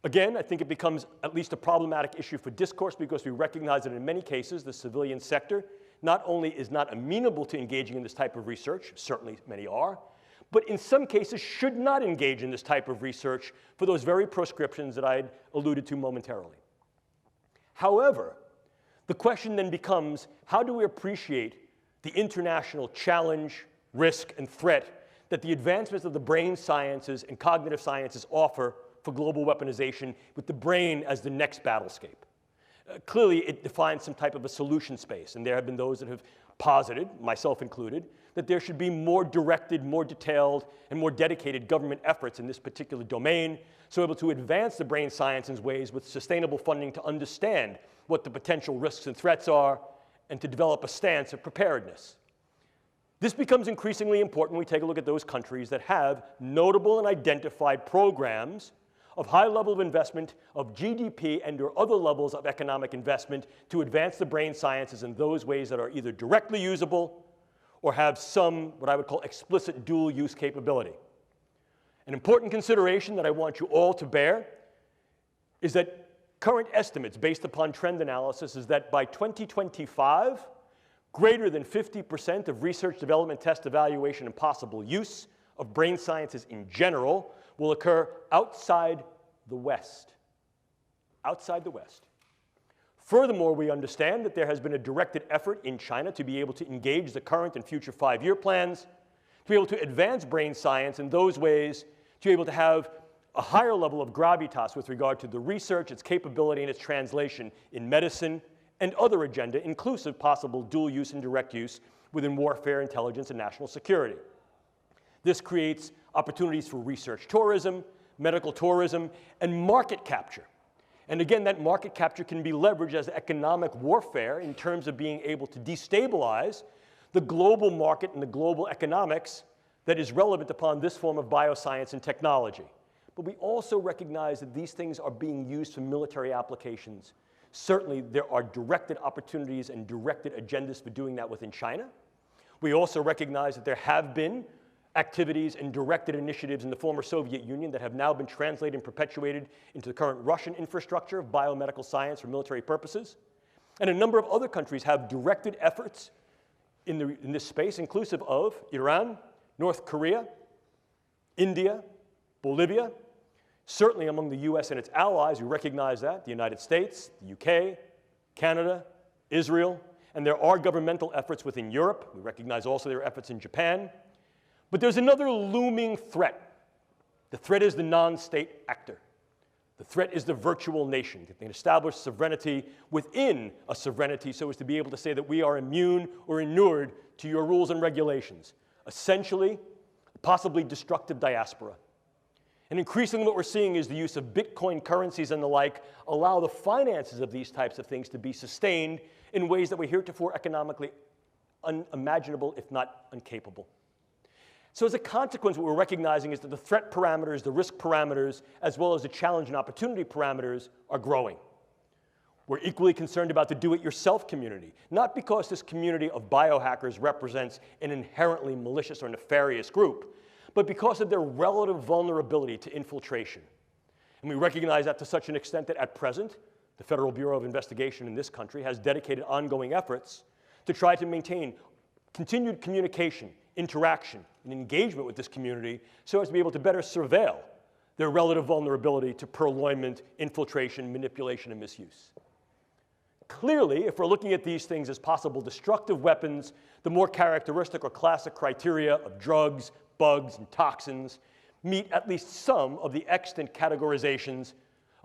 Again, I think it becomes at least a problematic issue for discourse because we recognize that in many cases the civilian sector not only is not amenable to engaging in this type of research, certainly many are, but in some cases should not engage in this type of research for those very proscriptions that I had alluded to momentarily. However, the question then becomes, how do we appreciate the international challenge, risk, and threat that the advancements of the brain sciences and cognitive sciences offer for global weaponization with the brain as the next battlescape? Clearly, it defines some type of a solution space, and there have been those that have posited, myself included, that there should be more directed, more detailed, and more dedicated government efforts in this particular domain, so able to advance the brain science in ways with sustainable funding to understand what the potential risks and threats are, and to develop a stance of preparedness. This becomes increasingly important when we take a look at those countries that have notable and identified programs of high level of investment of GDP and or other levels of economic investment to advance the brain sciences in those ways that are either directly usable or have some, what I would call, explicit dual use capability. An important consideration that I want you all to bear is that current estimates based upon trend analysis is that by 2025, greater than 50% of research, development, test, evaluation, and possible use of brain sciences in general will occur outside the West. Outside the West. Furthermore, we understand that there has been a directed effort in China to be able to engage the current and future 5-year plans, to be able to advance brain science in those ways, to be able to have a higher level of gravitas with regard to the research, its capability, and its translation in medicine and other agenda, inclusive possible dual use and direct use within warfare, intelligence, and national security. This creates opportunities for research tourism, medical tourism, and market capture. And again, that market capture can be leveraged as economic warfare in terms of being able to destabilize the global market and the global economics that is relevant upon this form of bioscience and technology. But we also recognize that these things are being used for military applications. Certainly, there are directed opportunities and directed agendas for doing that within China. We also recognize that there have been activities and directed initiatives in the former Soviet Union that have now been translated and perpetuated into the current Russian infrastructure of biomedical science for military purposes. And a number of other countries have directed efforts in this space, inclusive of Iran, North Korea, India, Bolivia. Certainly among the US and its allies, we recognize that, the United States, the UK, Canada, Israel, and there are governmental efforts within Europe. We recognize also there are efforts in Japan. But there's another looming threat. The threat is the non-state actor. The threat is the virtual nation. They can establish sovereignty within a sovereignty so as to be able to say that we are immune or inured to your rules and regulations. Essentially, possibly destructive diaspora. And increasingly what we're seeing is the use of Bitcoin currencies and the like allow the finances of these types of things to be sustained in ways that were heretofore economically unimaginable, if not incapable. So as a consequence, what we're recognizing is that the threat parameters, the risk parameters, as well as the challenge and opportunity parameters are growing. We're equally concerned about the do-it-yourself community, not because this community of biohackers represents an inherently malicious or nefarious group, but because of their relative vulnerability to infiltration. And we recognize that to such an extent that at present, the Federal Bureau of Investigation in this country has dedicated ongoing efforts to try to maintain continued communication, interaction, and engagement with this community so as to be able to better surveil their relative vulnerability to purloinment, infiltration, manipulation, and misuse. Clearly, if we're looking at these things as possible destructive weapons, the more characteristic or classic criteria of drugs, bugs, and toxins meet at least some of the extant categorizations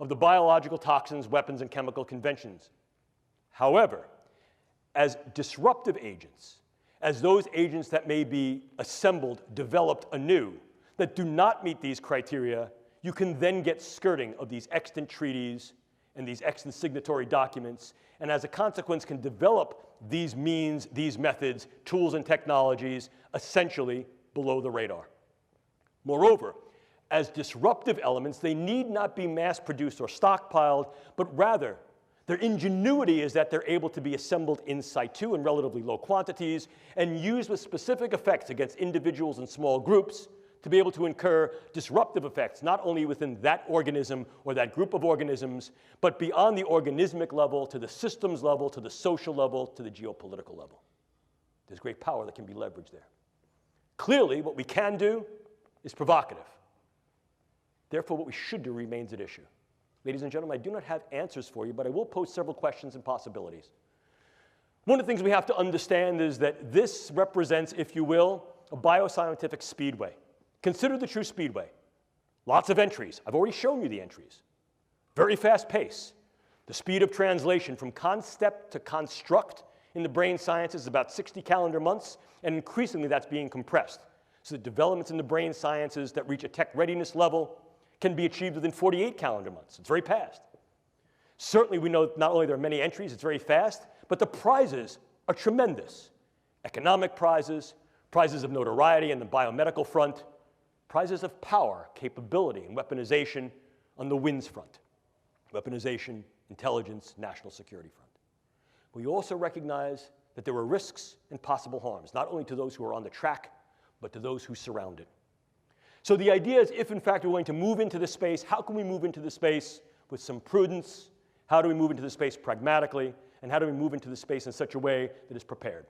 of the biological toxins, weapons, and chemical conventions. However, as disruptive agents, as those agents that may be assembled, developed anew, that do not meet these criteria, you can then get skirting of these extant treaties and these extant signatory documents, and as a consequence can develop these means, these methods, tools, and technologies essentially below the radar. Moreover, as disruptive elements, they need not be mass-produced or stockpiled, but rather their ingenuity is that they're able to be assembled in situ in relatively low quantities and used with specific effects against individuals and small groups to be able to incur disruptive effects, not only within that organism or that group of organisms, but beyond the organismic level, to the systems level, to the social level, to the geopolitical level. There's great power that can be leveraged there. Clearly, what we can do is provocative. Therefore, what we should do remains at issue. Ladies and gentlemen, I do not have answers for you, but I will pose several questions and possibilities. One of the things we have to understand is that this represents, if you will, a bioscientific speedway. Consider the true speedway. Lots of entries. I've already shown you the entries. Very fast pace. The speed of translation from concept to construct in the brain sciences is about 60 calendar months, and increasingly that's being compressed. So the developments in the brain sciences that reach a tech readiness level can be achieved within 48 calendar months. It's very fast. Certainly we know not only there are many entries, it's very fast, but the prizes are tremendous. Economic prizes, prizes of notoriety on the biomedical front, prizes of power, capability, and weaponization on the WINS front. Weaponization, intelligence, national security front. We also recognize that there are risks and possible harms, not only to those who are on the track, but to those who surround it. So the idea is, if in fact we're going to move into this space, how can we move into the space with some prudence? How do we move into the space pragmatically? And how do we move into the space in such a way that is prepared?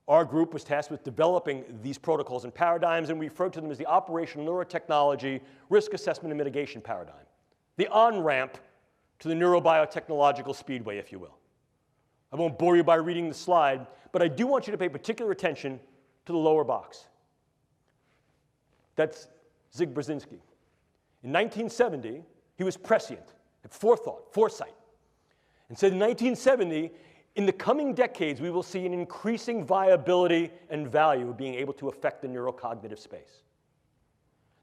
Our group was tasked with developing these protocols and paradigms, and we refer to them as the operational neurotechnology risk assessment and mitigation paradigm. The on-ramp to the neurobiotechnological speedway, if you will. I won't bore you by reading the slide, but I do want you to pay particular attention to the lower box. That's Zig Brzezinski. In 1970, he was prescient, had foresight, and said in 1970, in the coming decades, we will see an increasing viability and value of being able to affect the neurocognitive space.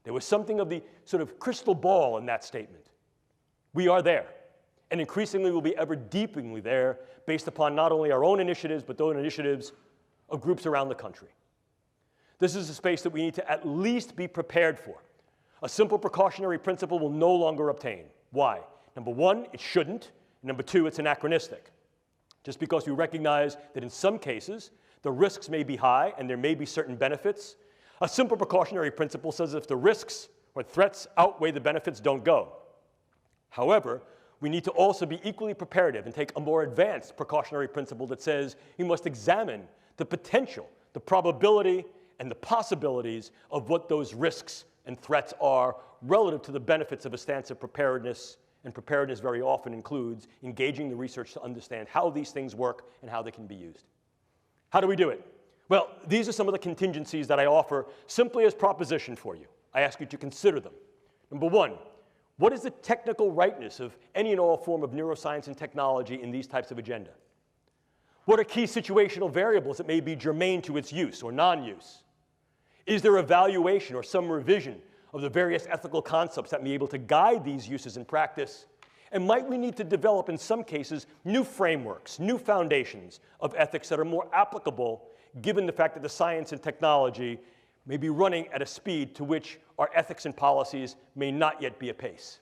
There was something of the sort of crystal ball in that statement. We are there, and increasingly will be ever deepeningly there based upon not only our own initiatives, but those initiatives of groups around the country. This is a space that we need to at least be prepared for. A simple precautionary principle will no longer obtain. Why? Number one, it shouldn't. Number two, it's anachronistic. Just because we recognize that in some cases, the risks may be high and there may be certain benefits, a simple precautionary principle says if the risks or threats outweigh the benefits, don't go. However, we need to also be equally preparative and take a more advanced precautionary principle that says we must examine the potential, the probability, and the possibilities of what those risks and threats are relative to the benefits of a stance of preparedness. And preparedness very often includes engaging the research to understand how these things work and how they can be used. How do we do it? Well, these are some of the contingencies that I offer simply as proposition for you. I ask you to consider them. Number one, what is the technical rightness of any and all form of neuroscience and technology in these types of agenda? What are key situational variables that may be germane to its use or non-use? Is there evaluation or some revision of the various ethical concepts that may be able to guide these uses in practice? And might we need to develop, in some cases, new frameworks, new foundations of ethics that are more applicable, given the fact that the science and technology may be running at a speed to which our ethics and policies may not yet be apace?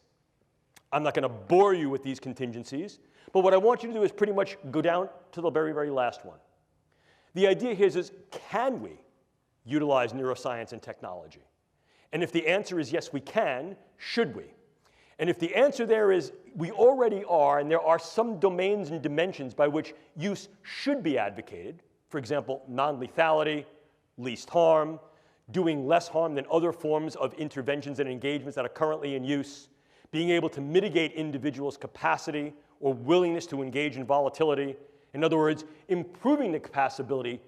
I'm not going to bore you with these contingencies, but what I want you to do is pretty much go down to the very, very last one. The idea here is can we utilize neuroscience and technology? And if the answer is yes, we can, should we? And if the answer there is we already are, and there are some domains and dimensions by which use should be advocated, for example, non-lethality, least harm, doing less harm than other forms of interventions and engagements that are currently in use, being able to mitigate individuals' capacity or willingness to engage in volatility. In other words, improving the capacity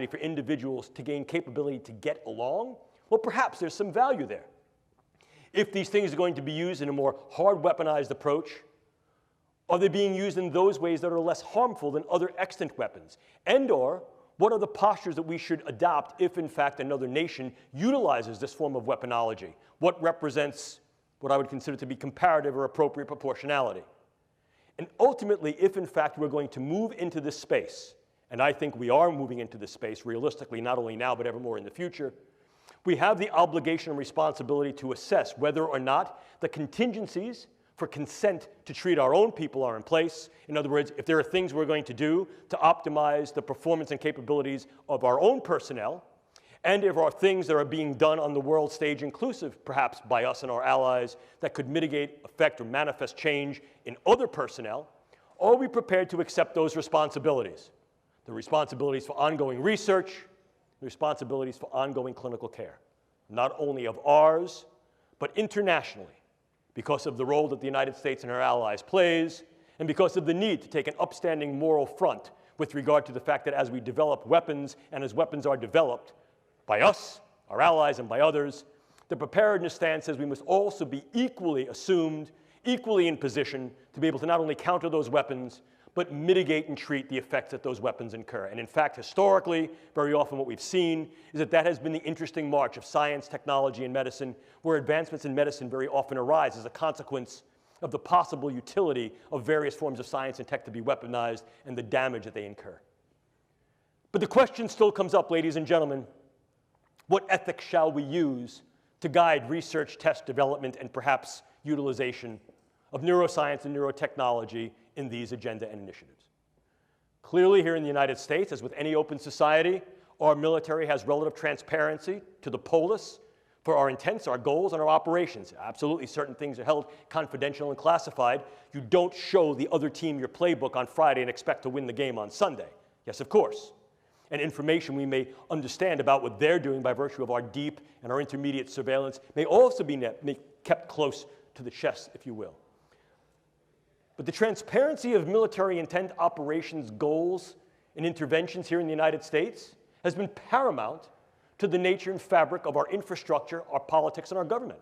for individuals to gain capability to get along. Well, perhaps there's some value there. If these things are going to be used in a more hard weaponized approach, are they being used in those ways that are less harmful than other extant weapons? And/or what are the postures that we should adopt if, in fact, another nation utilizes this form of weaponology? What represents what I would consider to be comparative or appropriate proportionality? And ultimately, if, in fact, we're going to move into this space, and I think we are moving into this space realistically, not only now, but ever more in the future, we have the obligation and responsibility to assess whether or not the contingencies for consent to treat our own people are in place. In other words, if there are things we're going to do to optimize the performance and capabilities of our own personnel, and if there are things that are being done on the world stage, inclusive perhaps by us and our allies, that could mitigate, affect, or manifest change in other personnel, are we prepared to accept those responsibilities? The responsibilities for ongoing research, the responsibilities for ongoing clinical care, not only of ours, but internationally, because of the role that the United States and our allies plays, and because of the need to take an upstanding moral front with regard to the fact that as we develop weapons, and as weapons are developed by us, our allies, and by others, the preparedness stance says we must also be equally assumed, equally in position to be able to not only counter those weapons, but mitigate and treat the effects that those weapons incur. And in fact, historically, very often what we've seen is that that has been the interesting march of science, technology, and medicine, where advancements in medicine very often arise as a consequence of the possible utility of various forms of science and tech to be weaponized and the damage that they incur. But the question still comes up, ladies and gentlemen, what ethics shall we use to guide research, test, development, and perhaps utilization of neuroscience and neurotechnology in these agenda and initiatives? Clearly, here in the United States, as with any open society, our military has relative transparency to the polis for our intents, our goals, and our operations. Absolutely, certain things are held confidential and classified. You don't show the other team your playbook on Friday and expect to win the game on Sunday. Yes, of course. And information we may understand about what they're doing by virtue of our deep and our intermediate surveillance may also be kept close to the chest, if you will. But the transparency of military intent, operations, goals, and interventions here in the United States has been paramount to the nature and fabric of our infrastructure, our politics, and our government.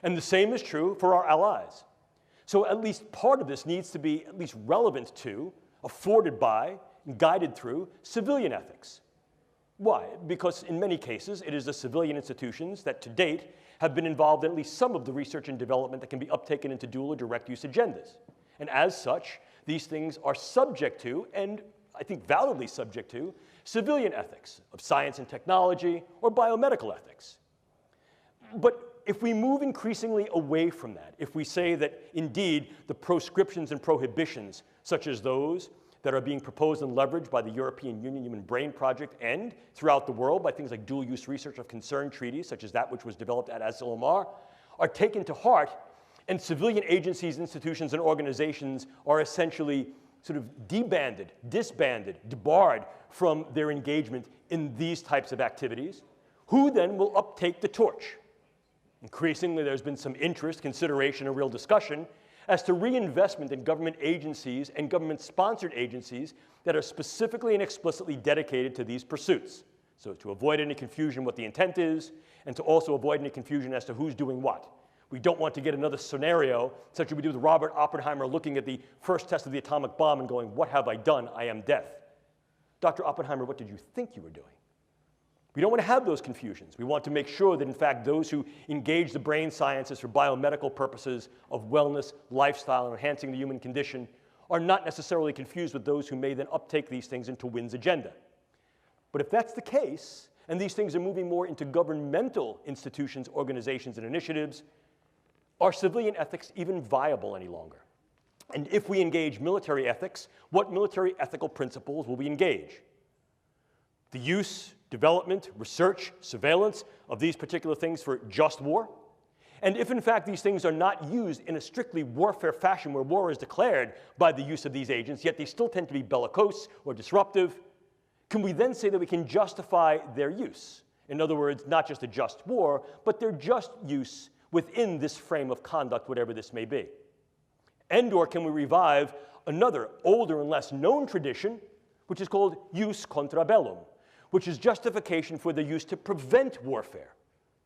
And the same is true for our allies. So at least part of this needs to be at least relevant to, afforded by, and guided through civilian ethics. Why? Because in many cases, it is the civilian institutions that to date have been involved in at least some of the research and development that can be uptaken into dual or direct use agendas. And as such, these things are subject to, and I think validly subject to, civilian ethics of science and technology or biomedical ethics. But if we move increasingly away from that, if we say that indeed the proscriptions and prohibitions, such as those that are being proposed and leveraged by the European Union Human Brain Project and throughout the world by things like dual-use research of concern treaties, such as that which was developed at Asilomar, are taken to heart, And civilian agencies, institutions, and organizations are essentially sort of debanded, disbanded, debarred from their engagement in these types of activities. Who then will uptake the torch? Increasingly, there's been some interest, consideration, and real discussion as to reinvestment in government agencies and government-sponsored agencies that are specifically and explicitly dedicated to these pursuits. So to avoid any confusion what the intent is, and to also avoid any confusion as to who's doing what. We don't want to get another scenario, such as we do with Robert Oppenheimer looking at the first test of the atomic bomb and going, "What have I done? I am death." Dr. Oppenheimer, what did you think you were doing? We don't want to have those confusions. We want to make sure that, in fact, those who engage the brain sciences for biomedical purposes of wellness, lifestyle, and enhancing the human condition are not necessarily confused with those who may then uptake these things into Wynn's agenda. But if that's the case, and these things are moving more into governmental institutions, organizations, and initiatives, are civilian ethics even viable any longer? And if we engage military ethics, what military ethical principles will we engage? The use, development, research, surveillance of these particular things for just war? And if, in fact, these things are not used in a strictly warfare fashion where war is declared by the use of these agents, yet they still tend to be bellicose or disruptive, can we then say that we can justify their use? In other words, not just a just war, but their just use within this frame of conduct, whatever this may be. And/or can we revive another older and less known tradition, which is called jus contra bellum, which is justification for the use to prevent warfare.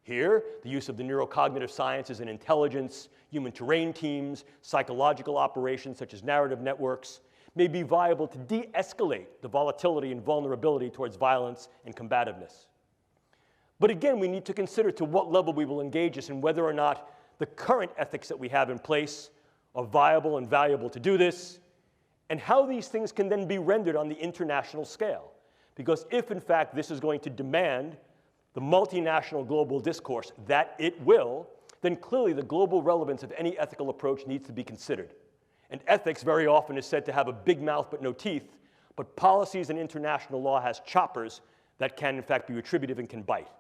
Here, the use of the neurocognitive sciences and intelligence, human terrain teams, psychological operations such as narrative networks, may be viable to de-escalate the volatility and vulnerability towards violence and combativeness. But again, we need to consider to what level we will engage this and whether or not the current ethics that we have in place are viable and valuable to do this, and how these things can then be rendered on the international scale. Because if, in fact, this is going to demand the multinational global discourse that it will, then clearly the global relevance of any ethical approach needs to be considered. And ethics very often is said to have a big mouth but no teeth, but policies and international law has choppers that can, in fact, be retributive and can bite.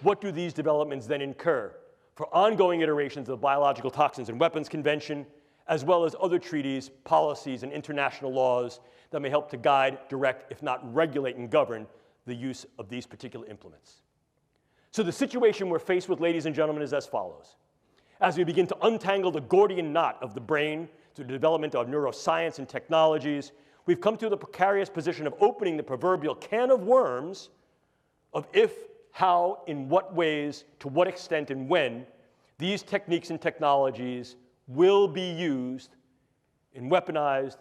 What do these developments then incur for ongoing iterations of the Biological Toxins and Weapons Convention, as well as other treaties, policies, and international laws that may help to guide, direct, if not regulate and govern the use of these particular implements? So the situation we're faced with, ladies and gentlemen, is as follows. As we begin to untangle the Gordian knot of the brain through the development of neuroscience and technologies, we've come to the precarious position of opening the proverbial can of worms of if, how, in what ways, to what extent, and when these techniques and technologies will be used in weaponized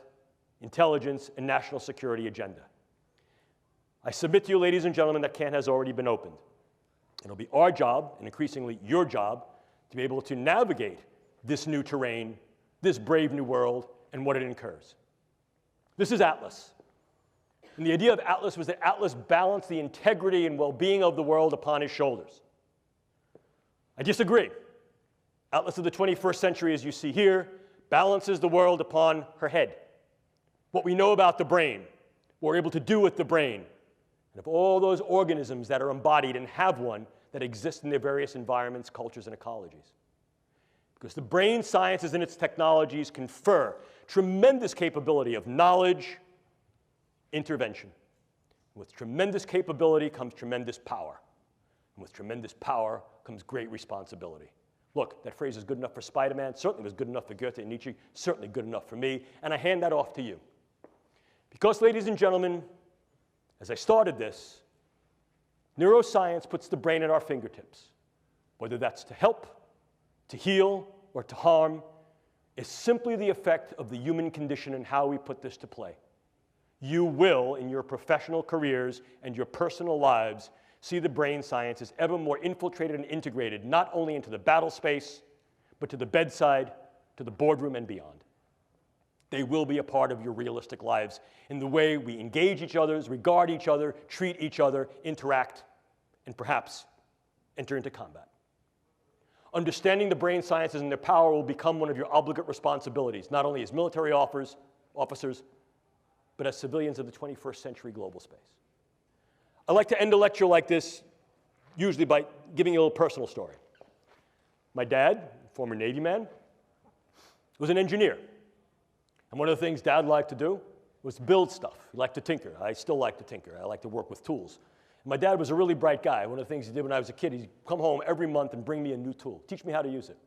intelligence and national security agenda. I submit to you, ladies and gentlemen, that can has already been opened. It'll be our job, and increasingly your job, to be able to navigate this new terrain, this brave new world, and what it incurs. This is Atlas. And the idea of Atlas was that Atlas balanced the integrity and well-being of the world upon his shoulders. I disagree. Atlas of the 21st century, as you see here, balances the world upon her head. What we know about the brain, what we're able to do with the brain, and of all those organisms that are embodied and have one that exist in their various environments, cultures, and ecologies. Because the brain sciences and its technologies confer tremendous capability of knowledge, intervention. With tremendous capability comes tremendous power. And with tremendous power comes great responsibility. Look, that phrase is good enough for Spider-Man, certainly was good enough for Goethe and Nietzsche, certainly good enough for me, and I hand that off to you. Because, ladies and gentlemen, as I started this, neuroscience puts the brain at our fingertips. Whether that's to help, to heal, or to harm, is simply the effect of the human condition and how we put this to play. You will, in your professional careers and your personal lives, see the brain sciences ever more infiltrated and integrated, not only into the battle space, but to the bedside, to the boardroom, and beyond. They will be a part of your realistic lives in the way we engage each other, regard each other, treat each other, interact, and perhaps enter into combat. Understanding the brain sciences and their power will become one of your obligate responsibilities, not only as military officers, but as civilians of the 21st century global space. I like to end a lecture like this usually by giving you a little personal story. My dad, former Navy man, was an engineer. And one of the things Dad liked to do was build stuff. He liked to tinker. I still like to tinker. I like to work with tools. And my dad was a really bright guy. One of the things he did when I was a kid, he'd come home every month and bring me a new tool, teach me how to use it.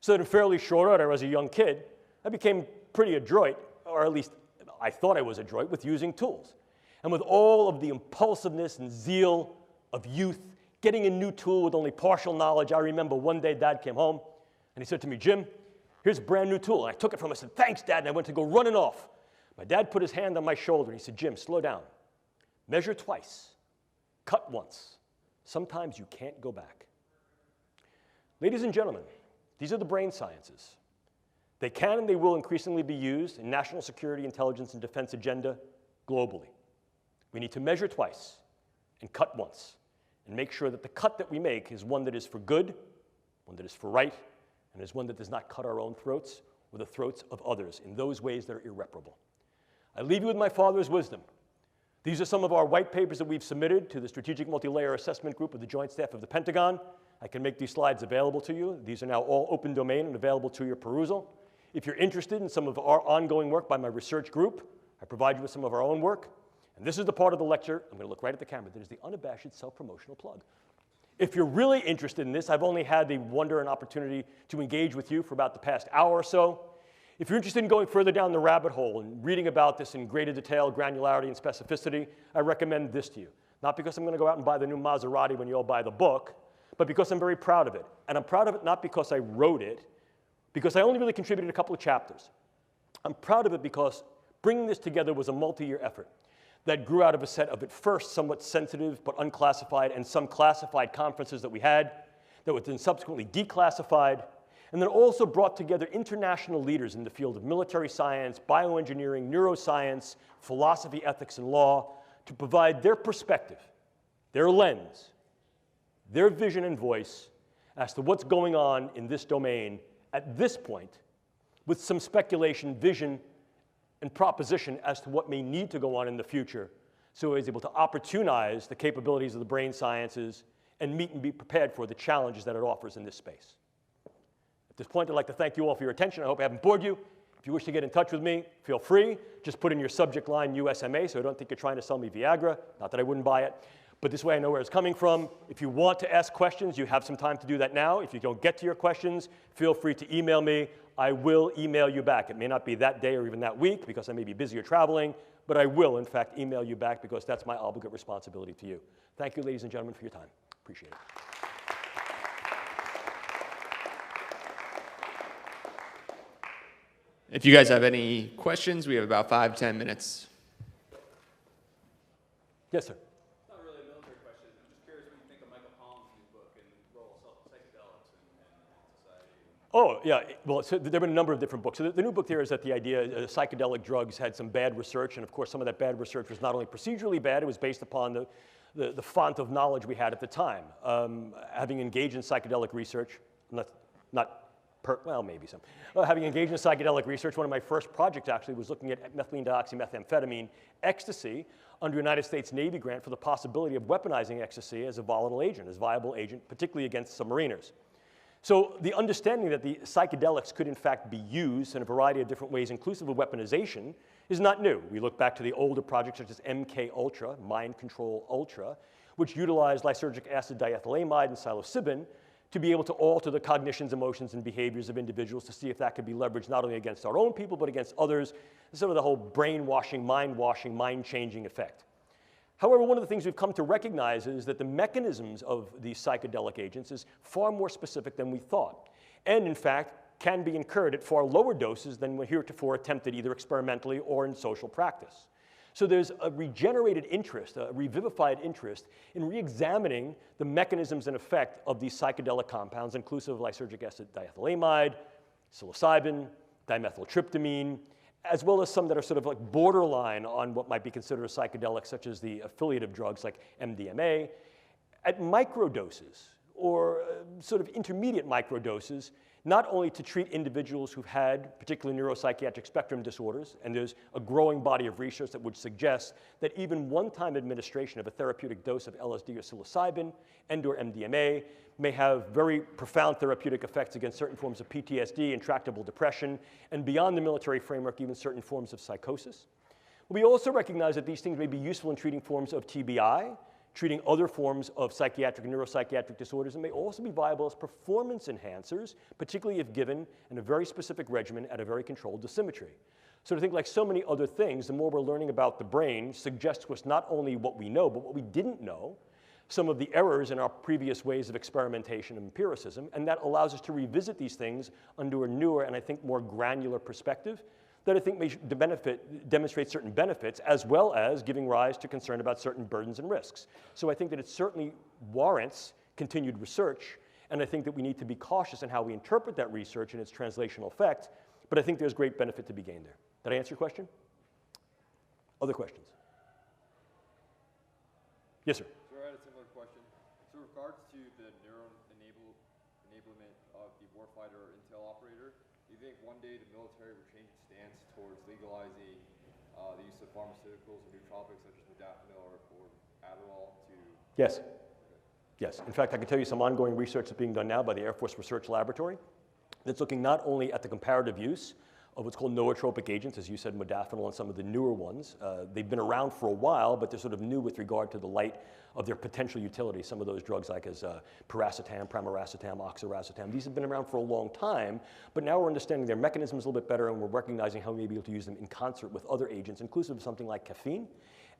So that in fairly short order, as a young kid, I became pretty adroit, or at least I thought I was adroit, with using tools. And with all of the impulsiveness and zeal of youth, getting a new tool with only partial knowledge, I remember one day Dad came home and he said to me, "Jim, here's a brand new tool." And I took it from him. I said, "Thanks, Dad," and I went to go running off. My dad put his hand on my shoulder and he said, "Jim, slow down. Measure twice. Cut once. Sometimes you can't go back." Ladies and gentlemen, these are the brain sciences. They can and they will increasingly be used in national security, intelligence, and defense agenda globally. We need to measure twice and cut once and make sure that the cut that we make is one that is for good, one that is for right, and is one that does not cut our own throats or the throats of others in those ways that are irreparable. I leave you with my father's wisdom. These are some of our white papers that we've submitted to the Strategic Multi-Layer Assessment Group of the Joint Staff of the Pentagon. I can make these slides available to you. These are now all open domain and available to your perusal. If you're interested in some of our ongoing work by my research group, I provide you with some of our own work. And this is the part of the lecture, I'm going to look right at the camera, that is the unabashed self-promotional plug. If you're really interested in this, I've only had the wonder and opportunity to engage with you for about the past hour or so. If you're interested in going further down the rabbit hole and reading about this in greater detail, granularity, and specificity, I recommend this to you. Not because I'm going to go out and buy the new Maserati when you all buy the book, but because I'm very proud of it. And I'm proud of it not because I wrote it, because I only really contributed a couple of chapters. I'm proud of it because bringing this together was a multi-year effort that grew out of a set of, at first, somewhat sensitive but unclassified and some classified conferences that we had that were then subsequently declassified, and then also brought together international leaders in the field of military science, bioengineering, neuroscience, philosophy, ethics, and law to provide their perspective, their lens, their vision and voice as to what's going on in this domain at this point, with some speculation, vision, and proposition as to what may need to go on in the future, so he's able to opportunize the capabilities of the brain sciences and meet and be prepared for the challenges that it offers in this space. At this point, I'd like to thank you all for your attention. I hope I haven't bored you. If you wish to get in touch with me, feel free. Just put in your subject line USMA, so I don't think you're trying to sell me Viagra. Not that I wouldn't buy it, but this way I know where it's coming from. If you want to ask questions, you have some time to do that now. If you don't get to your questions, feel free to email me. I will email you back. It may not be that day or even that week because I may be busy or traveling, but I will, in fact, email you back because that's my obligate responsibility to you. Thank you, ladies and gentlemen, for your time. Appreciate it. If you guys have any questions, we have about 5 to 10 minutes. Yes, sir. Not really a military question. I'm just curious what you think of Michael Pollan's new book and the role of psychedelics in society. Oh, yeah. Well, so there have been a number of different books. So the new book there is that the idea psychedelic drugs had some bad research, and of course some of that bad research was not only procedurally bad, it was based upon the font of knowledge we had at the time. Having engaged in psychedelic research, well, maybe some. Having engaged in psychedelic research, one of my first projects actually was looking at methylene dioxymethamphetamine ecstasy under United States Navy grant for the possibility of weaponizing ecstasy as a volatile agent, as a viable agent, particularly against submariners. So the understanding that the psychedelics could in fact be used in a variety of different ways, inclusive of weaponization, is not new. We look back to the older projects such as MK Ultra, Mind Control Ultra, which utilized lysergic acid diethylamide and psilocybin to be able to alter the cognitions, emotions, and behaviors of individuals to see if that could be leveraged not only against our own people, but against others, sort of the whole brainwashing, mind-changing effect. However, one of the things we've come to recognize is that the mechanisms of these psychedelic agents is far more specific than we thought, and in fact, can be incurred at far lower doses than were heretofore attempted either experimentally or in social practice. So there's a regenerated interest, a revivified interest in re-examining the mechanisms and effect of these psychedelic compounds, inclusive of lysergic acid diethylamide, psilocybin, dimethyltryptamine, as well as some that are sort of like borderline on what might be considered a psychedelic, such as the affiliative drugs like MDMA, at microdoses, sort of intermediate microdoses, not only to treat individuals who've had particular neuropsychiatric spectrum disorders, and there's a growing body of research that would suggest that even one-time administration of a therapeutic dose of LSD or psilocybin and/or MDMA may have very profound therapeutic effects against certain forms of PTSD, intractable depression, and beyond the military framework, even certain forms of psychosis. We also recognize that these things may be useful in treating forms of TBI, treating other forms of psychiatric and neuropsychiatric disorders, and may also be viable as performance enhancers, particularly if given in a very specific regimen at a very controlled dosimetry. So to think like so many other things, the more we're learning about the brain suggests to us not only what we know, but what we didn't know, some of the errors in our previous ways of experimentation and empiricism, and that allows us to revisit these things under a newer and I think more granular perspective that I think may demonstrate certain benefits, as well as giving rise to concern about certain burdens and risks. So I think that it certainly warrants continued research, and I think that we need to be cautious in how we interpret that research and its translational effect, but I think there's great benefit to be gained there. Did I answer your question? Other questions? Yes, sir. So I had a similar question. So in regards to the enablement of the warfighter or intel operator, do you think one day the military will change its stance towards legalizing the use of pharmaceuticals or nootropics such as modafinil or Adderall to... Yes. Yes. In fact, I can tell you some ongoing research that's being done now by the Air Force Research Laboratory that's looking not only at the comparative use of what's called nootropic agents, as you said, modafinil and some of the newer ones. They've been around for a while, but they're sort of new with regard to the light of their potential utility. Some of those drugs like as piracetam, pramiracetam, oxiracetam, these have been around for a long time, but now we're understanding their mechanisms a little bit better, and we're recognizing how we may be able to use them in concert with other agents, inclusive of something like caffeine,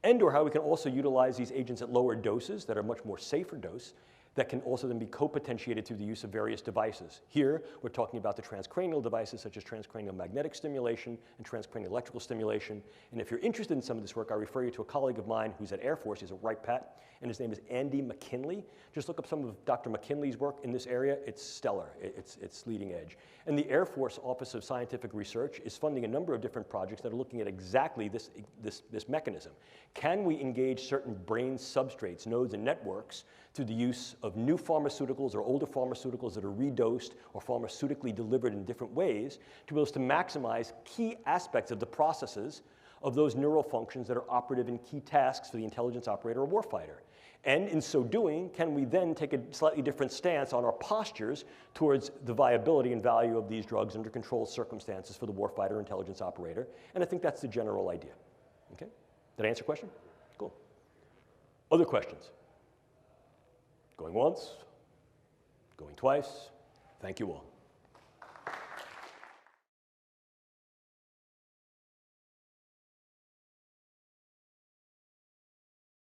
and or how we can also utilize these agents at lower doses that are much more safer dose, that can also then be co-potentiated through the use of various devices. Here, we're talking about the transcranial devices such as transcranial magnetic stimulation and transcranial electrical stimulation. And if you're interested in some of this work, I refer you to a colleague of mine who's at Air Force. He's a Wright Pat, and his name is Andy McKinley. Just look up some of Dr. McKinley's work in this area. It's stellar. It's leading edge. And the Air Force Office of Scientific Research is funding a number of different projects that are looking at exactly this mechanism. Can we engage certain brain substrates, nodes, and networks through the use of new pharmaceuticals or older pharmaceuticals that are redosed or pharmaceutically delivered in different ways to be able to maximize key aspects of the processes of those neural functions that are operative in key tasks for the intelligence operator or warfighter. And in so doing, can we then take a slightly different stance on our postures towards the viability and value of these drugs under controlled circumstances for the warfighter or intelligence operator? And I think that's the general idea. Okay? Did I answer your question? Cool. Other questions? Going once, going twice. Thank you all.